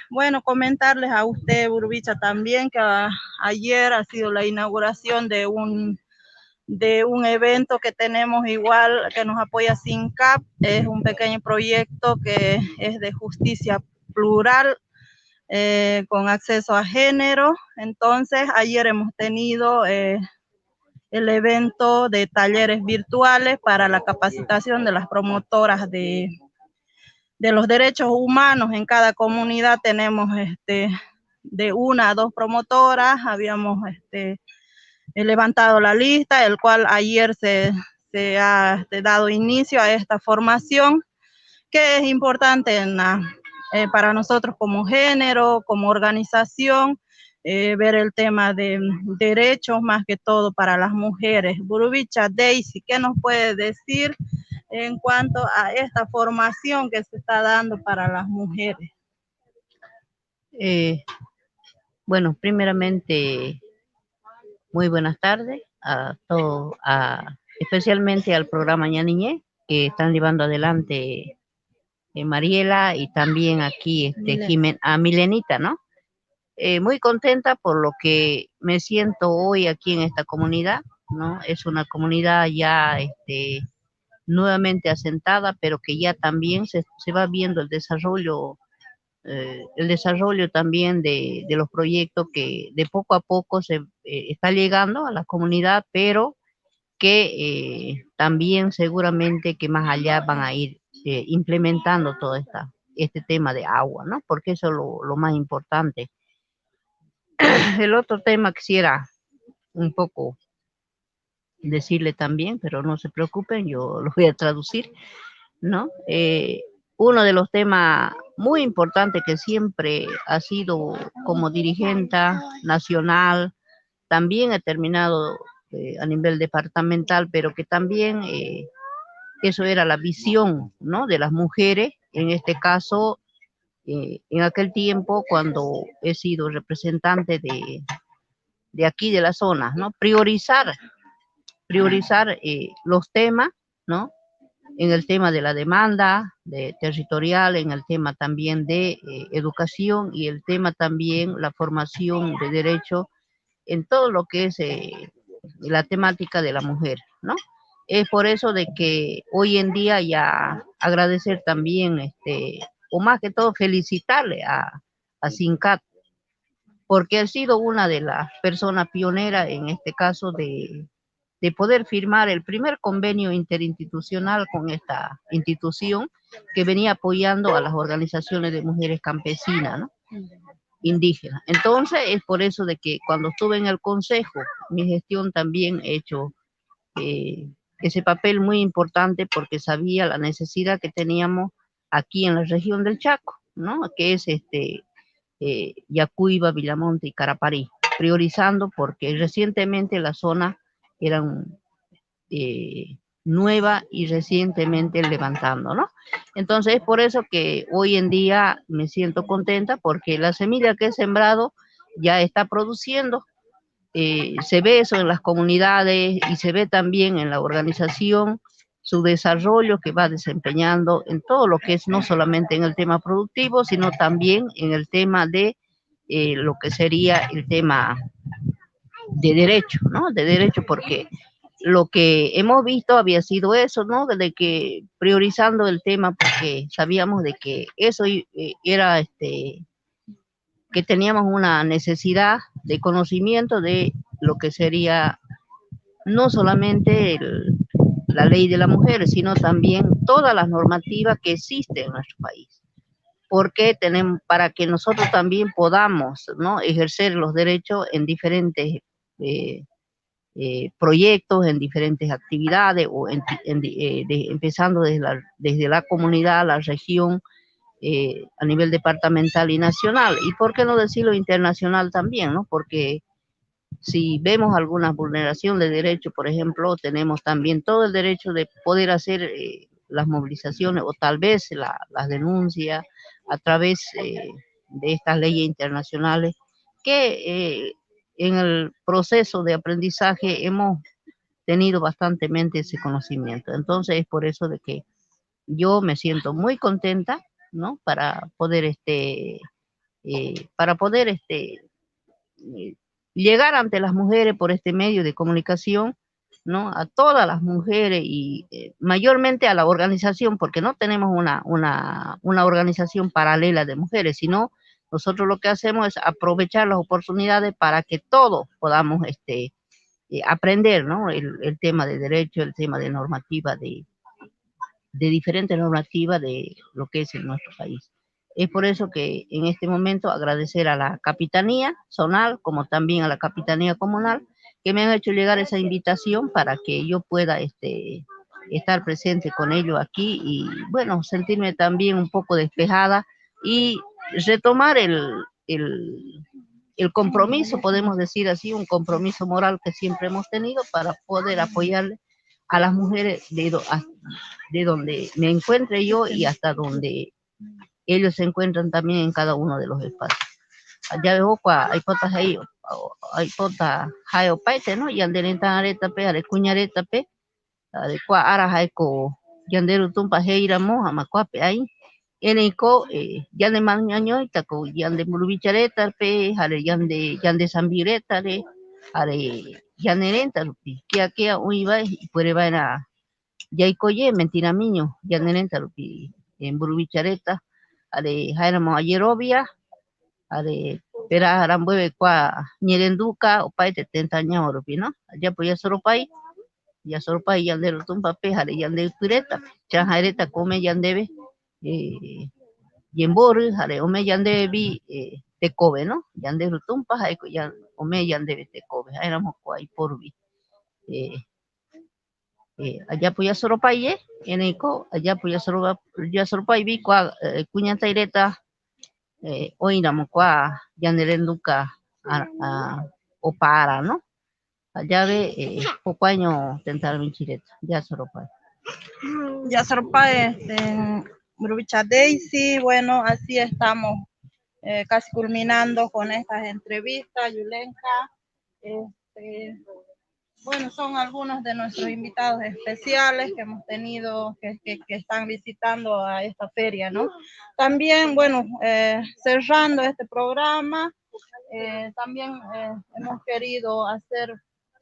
Bueno, comentarles a usted, Burbicha, también que ayer ha sido la inauguración de un evento que tenemos igual, que nos apoya SINCAP. Es un pequeño proyecto que es de justicia plural, con acceso a género. Entonces, ayer hemos tenido el evento de talleres virtuales para la capacitación de las promotoras de los derechos humanos. En cada comunidad tenemos de 1 a 2 promotoras. Habíamos he levantado la lista, el cual ayer se ha dado inicio a esta formación, que es importante para nosotros como género, como organización, ver el tema de derechos más que todo para las mujeres. Burbicha, Daisy, ¿qué nos puede decir en cuanto a esta formación que se está dando para las mujeres? Bueno, primeramente, muy buenas tardes a todos, especialmente al programa Ñaniñé, que están llevando adelante Mariela y también aquí a Milenita, ¿no? Muy contenta por lo que me siento hoy aquí en esta comunidad, ¿no? Es una comunidad ya nuevamente asentada, pero que ya también se va viendo el desarrollo también de los proyectos que de poco a poco se está llegando a la comunidad, pero que también seguramente que más allá van a ir implementando todo este tema de agua, ¿no? Porque eso es lo más importante. El otro tema quisiera un poco decirle también, pero no se preocupen, yo lo voy a traducir, ¿no? Uno de los temas muy importantes que siempre ha sido como dirigente nacional, también he terminado a nivel departamental, pero que también eso era la visión, ¿no? De las mujeres, en este caso, en aquel tiempo cuando he sido representante de aquí de la zona, ¿no? Priorizar los temas, ¿no? En el tema de la demanda territorial, en el tema también de educación y el tema también la formación de derecho en todo lo que es la temática de la mujer, ¿no? Es por eso de que hoy en día ya agradecer también, o más que todo felicitarle a SINCAP, porque ha sido una de las personas pioneras en este caso de poder firmar el primer convenio interinstitucional con esta institución que venía apoyando a las organizaciones de mujeres campesinas, ¿no? Indígenas. Entonces, es por eso de que cuando estuve en el consejo, mi gestión también he hecho ese papel muy importante porque sabía la necesidad que teníamos aquí en la región del Chaco, ¿no? Que es Yacuiba, Villamonte y Caraparí, priorizando porque recientemente la zona eran nueva y recientemente levantando, ¿no? Entonces, es por eso que hoy en día me siento contenta porque la semilla que he sembrado ya está produciendo. Se ve eso en las comunidades y se ve también en la organización su desarrollo que va desempeñando en todo lo que es no solamente en el tema productivo, sino también en el tema de lo que sería el tema de derecho, ¿no? De derecho, porque lo que hemos visto había sido eso, ¿no? De que priorizando el tema porque sabíamos de que eso era que teníamos una necesidad de conocimiento de lo que sería no solamente la ley de la mujer, sino también todas las normativas que existen en nuestro país. Porque tenemos, para que nosotros también podamos, ¿no? Ejercer los derechos en diferentes proyectos, en diferentes actividades, o empezando desde la comunidad, la región, a nivel departamental y nacional, y por qué no decirlo internacional también, ¿no? Porque si vemos alguna vulneración de derechos, por ejemplo, tenemos también todo el derecho de poder hacer las movilizaciones o tal vez las denuncias a través de estas leyes internacionales que en el proceso de aprendizaje hemos tenido bastantemente ese conocimiento. Entonces es por eso de que yo me siento muy contenta ¿no? Para poder llegar ante las mujeres por este medio de comunicación, ¿no? A todas las mujeres y mayormente a la organización, porque no tenemos una organización paralela de mujeres, sino nosotros lo que hacemos es aprovechar las oportunidades para que todos podamos aprender, ¿no? El tema de derecho, el tema de normativa, de diferentes normativas de lo que es en nuestro país. Es por eso que en este momento agradecer a la Capitanía Zonal, como también a la Capitanía Comunal, que me han hecho llegar esa invitación para que yo pueda estar presente con ellos aquí y, bueno, sentirme también un poco despejada y retomar el compromiso, podemos decir así, un compromiso moral que siempre hemos tenido para poder apoyarle a las mujeres de donde me encuentre yo y hasta donde ellos se encuentran también en cada uno de los espacios. Allá veo hay potas ahí, hay potas hay opaite, ¿no? Y anden areta pe, are cuñareta pe, are cua ara haiko, yanderu tumpa heira moja macuape ahí. Eneko, yande mañañoita ko yande mulubichareta pe, are yande zambireta re, are yanerenta rupi, kia uiba y puede vaina yaikoye mentira miño, yanerenta rupi en burubichareta, are jairamo ayerovia, are pera arambueve kwa ñerenduka opaite tentaña rupi, ¿no? Allá pues ya soropay yande rutumpa pe, are yande kureta, chajareta come yandebe, yembor, jare ome yande vi te kobe, ¿no? Yande rutumpa, jaiko ya ome yande te kobe, éramos kuay porbi. Allá pues ya soropay, eneko, allá pues ya soropay vi kwa kuñata ireta, oíramos kwa yande renduka o para, ¿no? Allá ve poco año tentar minchireta, ya soropay. Ya soropay, Brubicha Daisy, bueno, así estamos casi culminando con estas entrevistas, Yulenka. Bueno, son algunos de nuestros invitados especiales que hemos tenido, que están visitando a esta feria, ¿no? También, bueno, cerrando este programa, también hemos querido hacer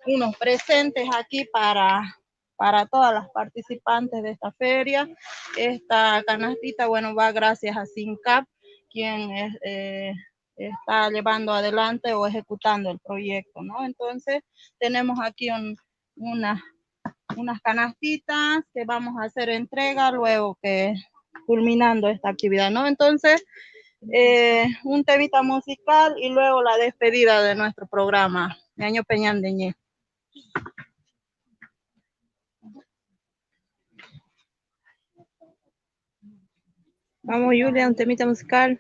unos presentes aquí para todas las participantes de esta feria. Esta canastita, bueno, va gracias a SINCAP, quien está llevando adelante o ejecutando el proyecto, ¿no? Entonces, tenemos aquí unas canastitas que vamos a hacer entrega luego que culminando esta actividad, ¿no? Entonces, un temita musical y luego la despedida de nuestro programa. Ñaño Peñandeñé. Vamos, Julia, un temita musical.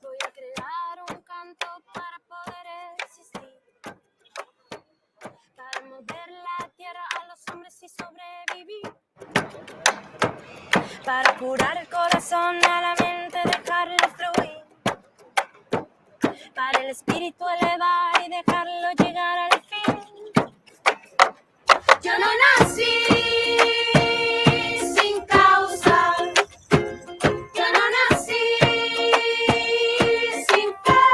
Voy a crear un canto para poder existir, para mover la tierra a los hombres y sobrevivir, para curar el corazón a la mente, dejarlo fluir, para el espíritu elevar y dejarlo llegar al fin. Yo no nací sin causa, yo no nací sin fe.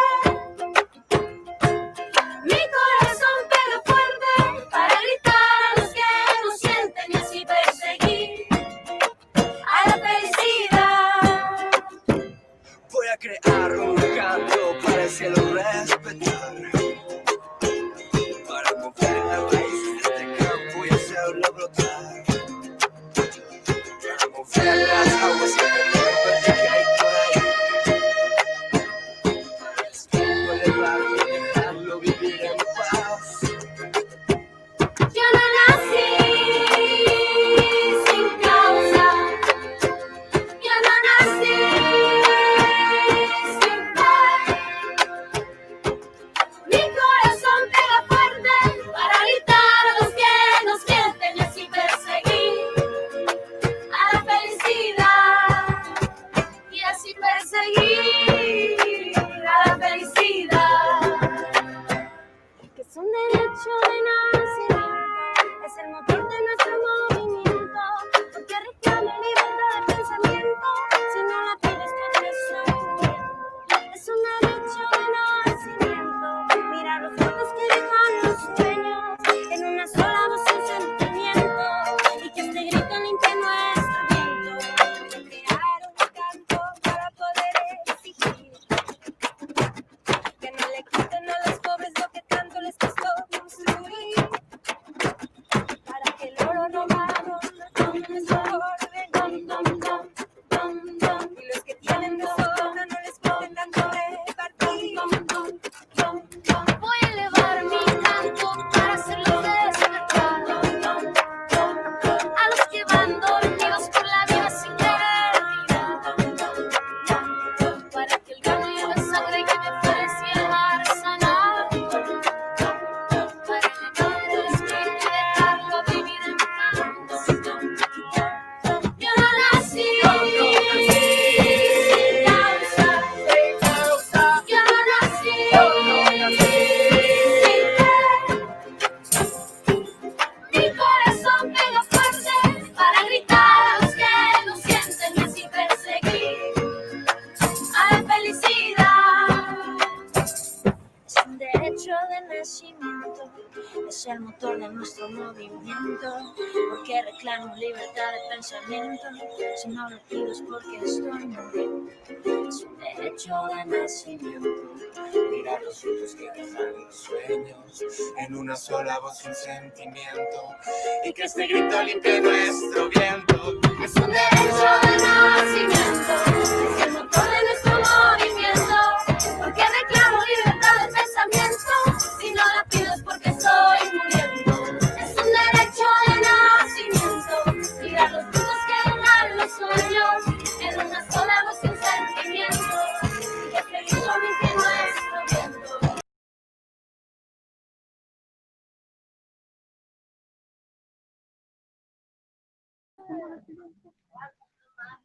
Mi corazón pega fuerte para gritar a los que no sienten y así perseguir a la felicidad. Voy a crear un canto para el cielo respetar, Es un derecho de nacimiento, es el motor de nuestro movimiento, porque reclama libertad de pensamiento, si no la pides porque soy muriendo. Es un derecho de nacimiento, mira los frutos que dejan los sueños, en una sola voz sin sentimiento, y que este grito limpie nuestro viento, de crear un canto para poder exigir que no le quiten a los pobres lo que tanto les costó construir, para que el oro robado no tome nuestro orden, dom, dom, dom, dom, dom, y los que tienen de sobra no les quiten tanto repartir, dom, dom, dom, dom. Voy a elevar mi canto para hacerlo despertar, dom, dom, dom, dom, a los que van dormidos por la vida sin querer, dom, dom, dom, dom, para que el grano lleve sangre y que me fuerce y el mar sanar, para elevar el espíritu y dejarlo vivir en paz. Yo no nací sin causa, yo no nací sin fe. Mi corazón pega fuerte para gritar a los que no sienten y así perseguir a la felicidad. Es un derecho de nacimiento, es el motor de nuestro movimiento, porque reclamo libertad de pensamiento, si no lo pido es porque estoy muriendo. Es un derecho de nacimiento, Mira los frutos que dejan los sueños, en una sola voz sin sentimiento, y que este grito limpie nuestro viento. es un derecho de nacimiento, es el motor de nuestro movimiento, porque reclamo libertad de pensamiento, si no la pido es porque estoy muriendo. Es un derecho de nacimiento, mira los frutos que dejan los sueños, en una sola voz sin sentimiento, y que este grito limpie nuestro viento.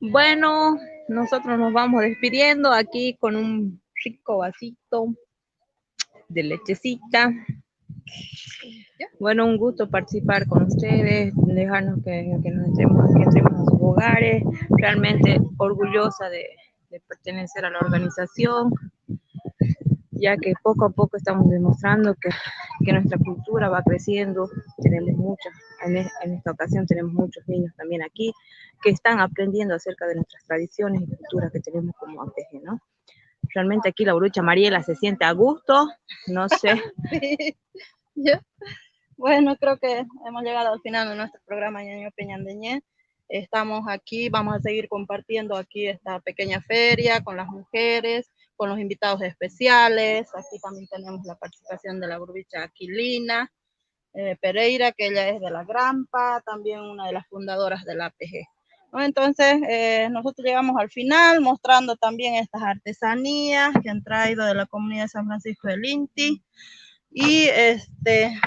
Bueno, nosotros nos vamos despidiendo aquí con un rico vasito de lechecita. Bueno, un gusto participar con ustedes, dejarnos que nos entremos a sus hogares. Realmente orgullosa de pertenecer a la organización, ya que poco a poco estamos demostrando que nuestra cultura va creciendo. Tenemos muchas, en esta ocasión tenemos muchos niños también aquí que están aprendiendo acerca de nuestras tradiciones y culturas que tenemos como APG, ¿no? Realmente aquí la Brucha Mariela se siente a gusto, no sé. Sí. ¿Ya? Bueno, creo que hemos llegado al final de nuestro programa Ñaño Peñandeñé. Estamos aquí, vamos a seguir compartiendo aquí esta pequeña feria con las mujeres, con los invitados especiales. Aquí también tenemos la participación de la Brucha Aquilina Pereira, que ella es de la Grampa, también una de las fundadoras de la APG. ¿No? Entonces, nosotros llegamos al final mostrando también estas artesanías que han traído de la comunidad de San Francisco del Inti. Y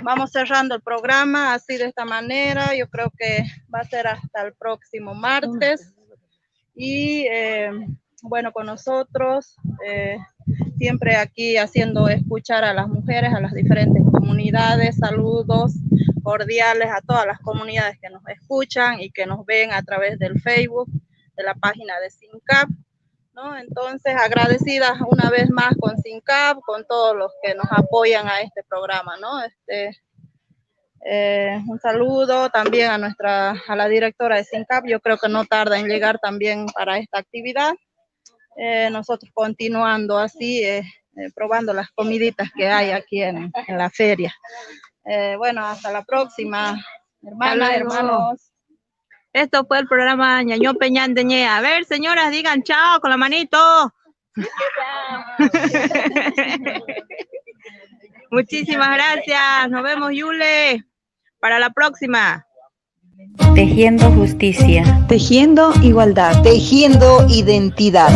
vamos cerrando el programa así de esta manera. Yo creo que va a ser hasta el próximo martes. Y bueno, con nosotros siempre aquí haciendo escuchar a las mujeres, a las diferentes comunidades. Saludos cordiales a todas las comunidades que nos escuchan y que nos ven a través del Facebook, de la página de SINCAP, ¿no? Entonces, agradecidas una vez más con SINCAP, con todos los que nos apoyan a este programa, ¿no? Un saludo también a la directora de SINCAP. Yo creo que no tarda en llegar también para esta actividad. Nosotros continuando así, probando las comiditas que hay aquí en la feria. Bueno, hasta la próxima, hermanas, hermanos. Esto fue el programa Ñaño Peñandeñé. A ver, señoras, digan chao con la manito. Muchísimas gracias. Nos vemos, Yule. Para la próxima. Tejiendo justicia. Tejiendo igualdad. Tejiendo identidad.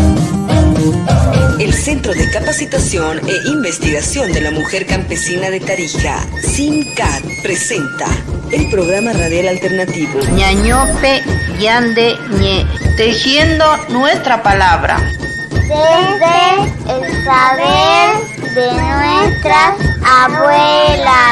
El Centro de Capacitación e Investigación de la Mujer Campesina de Tarija, CIMCAT, presenta el programa radial alternativo Ñañope Yande Ñe. Tejiendo nuestra palabra. Desde el saber de nuestras abuelas.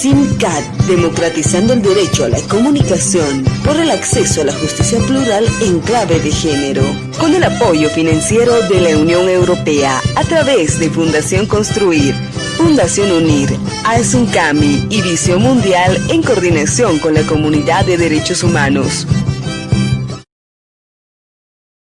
CIMCAT, democratizando el derecho a la comunicación por el acceso a la justicia plural en clave de género, con el apoyo financiero de la Unión Europea a través de Fundación Construir, Fundación Unir, AESUNCAMI y Visión Mundial en coordinación con la Comunidad de Derechos Humanos.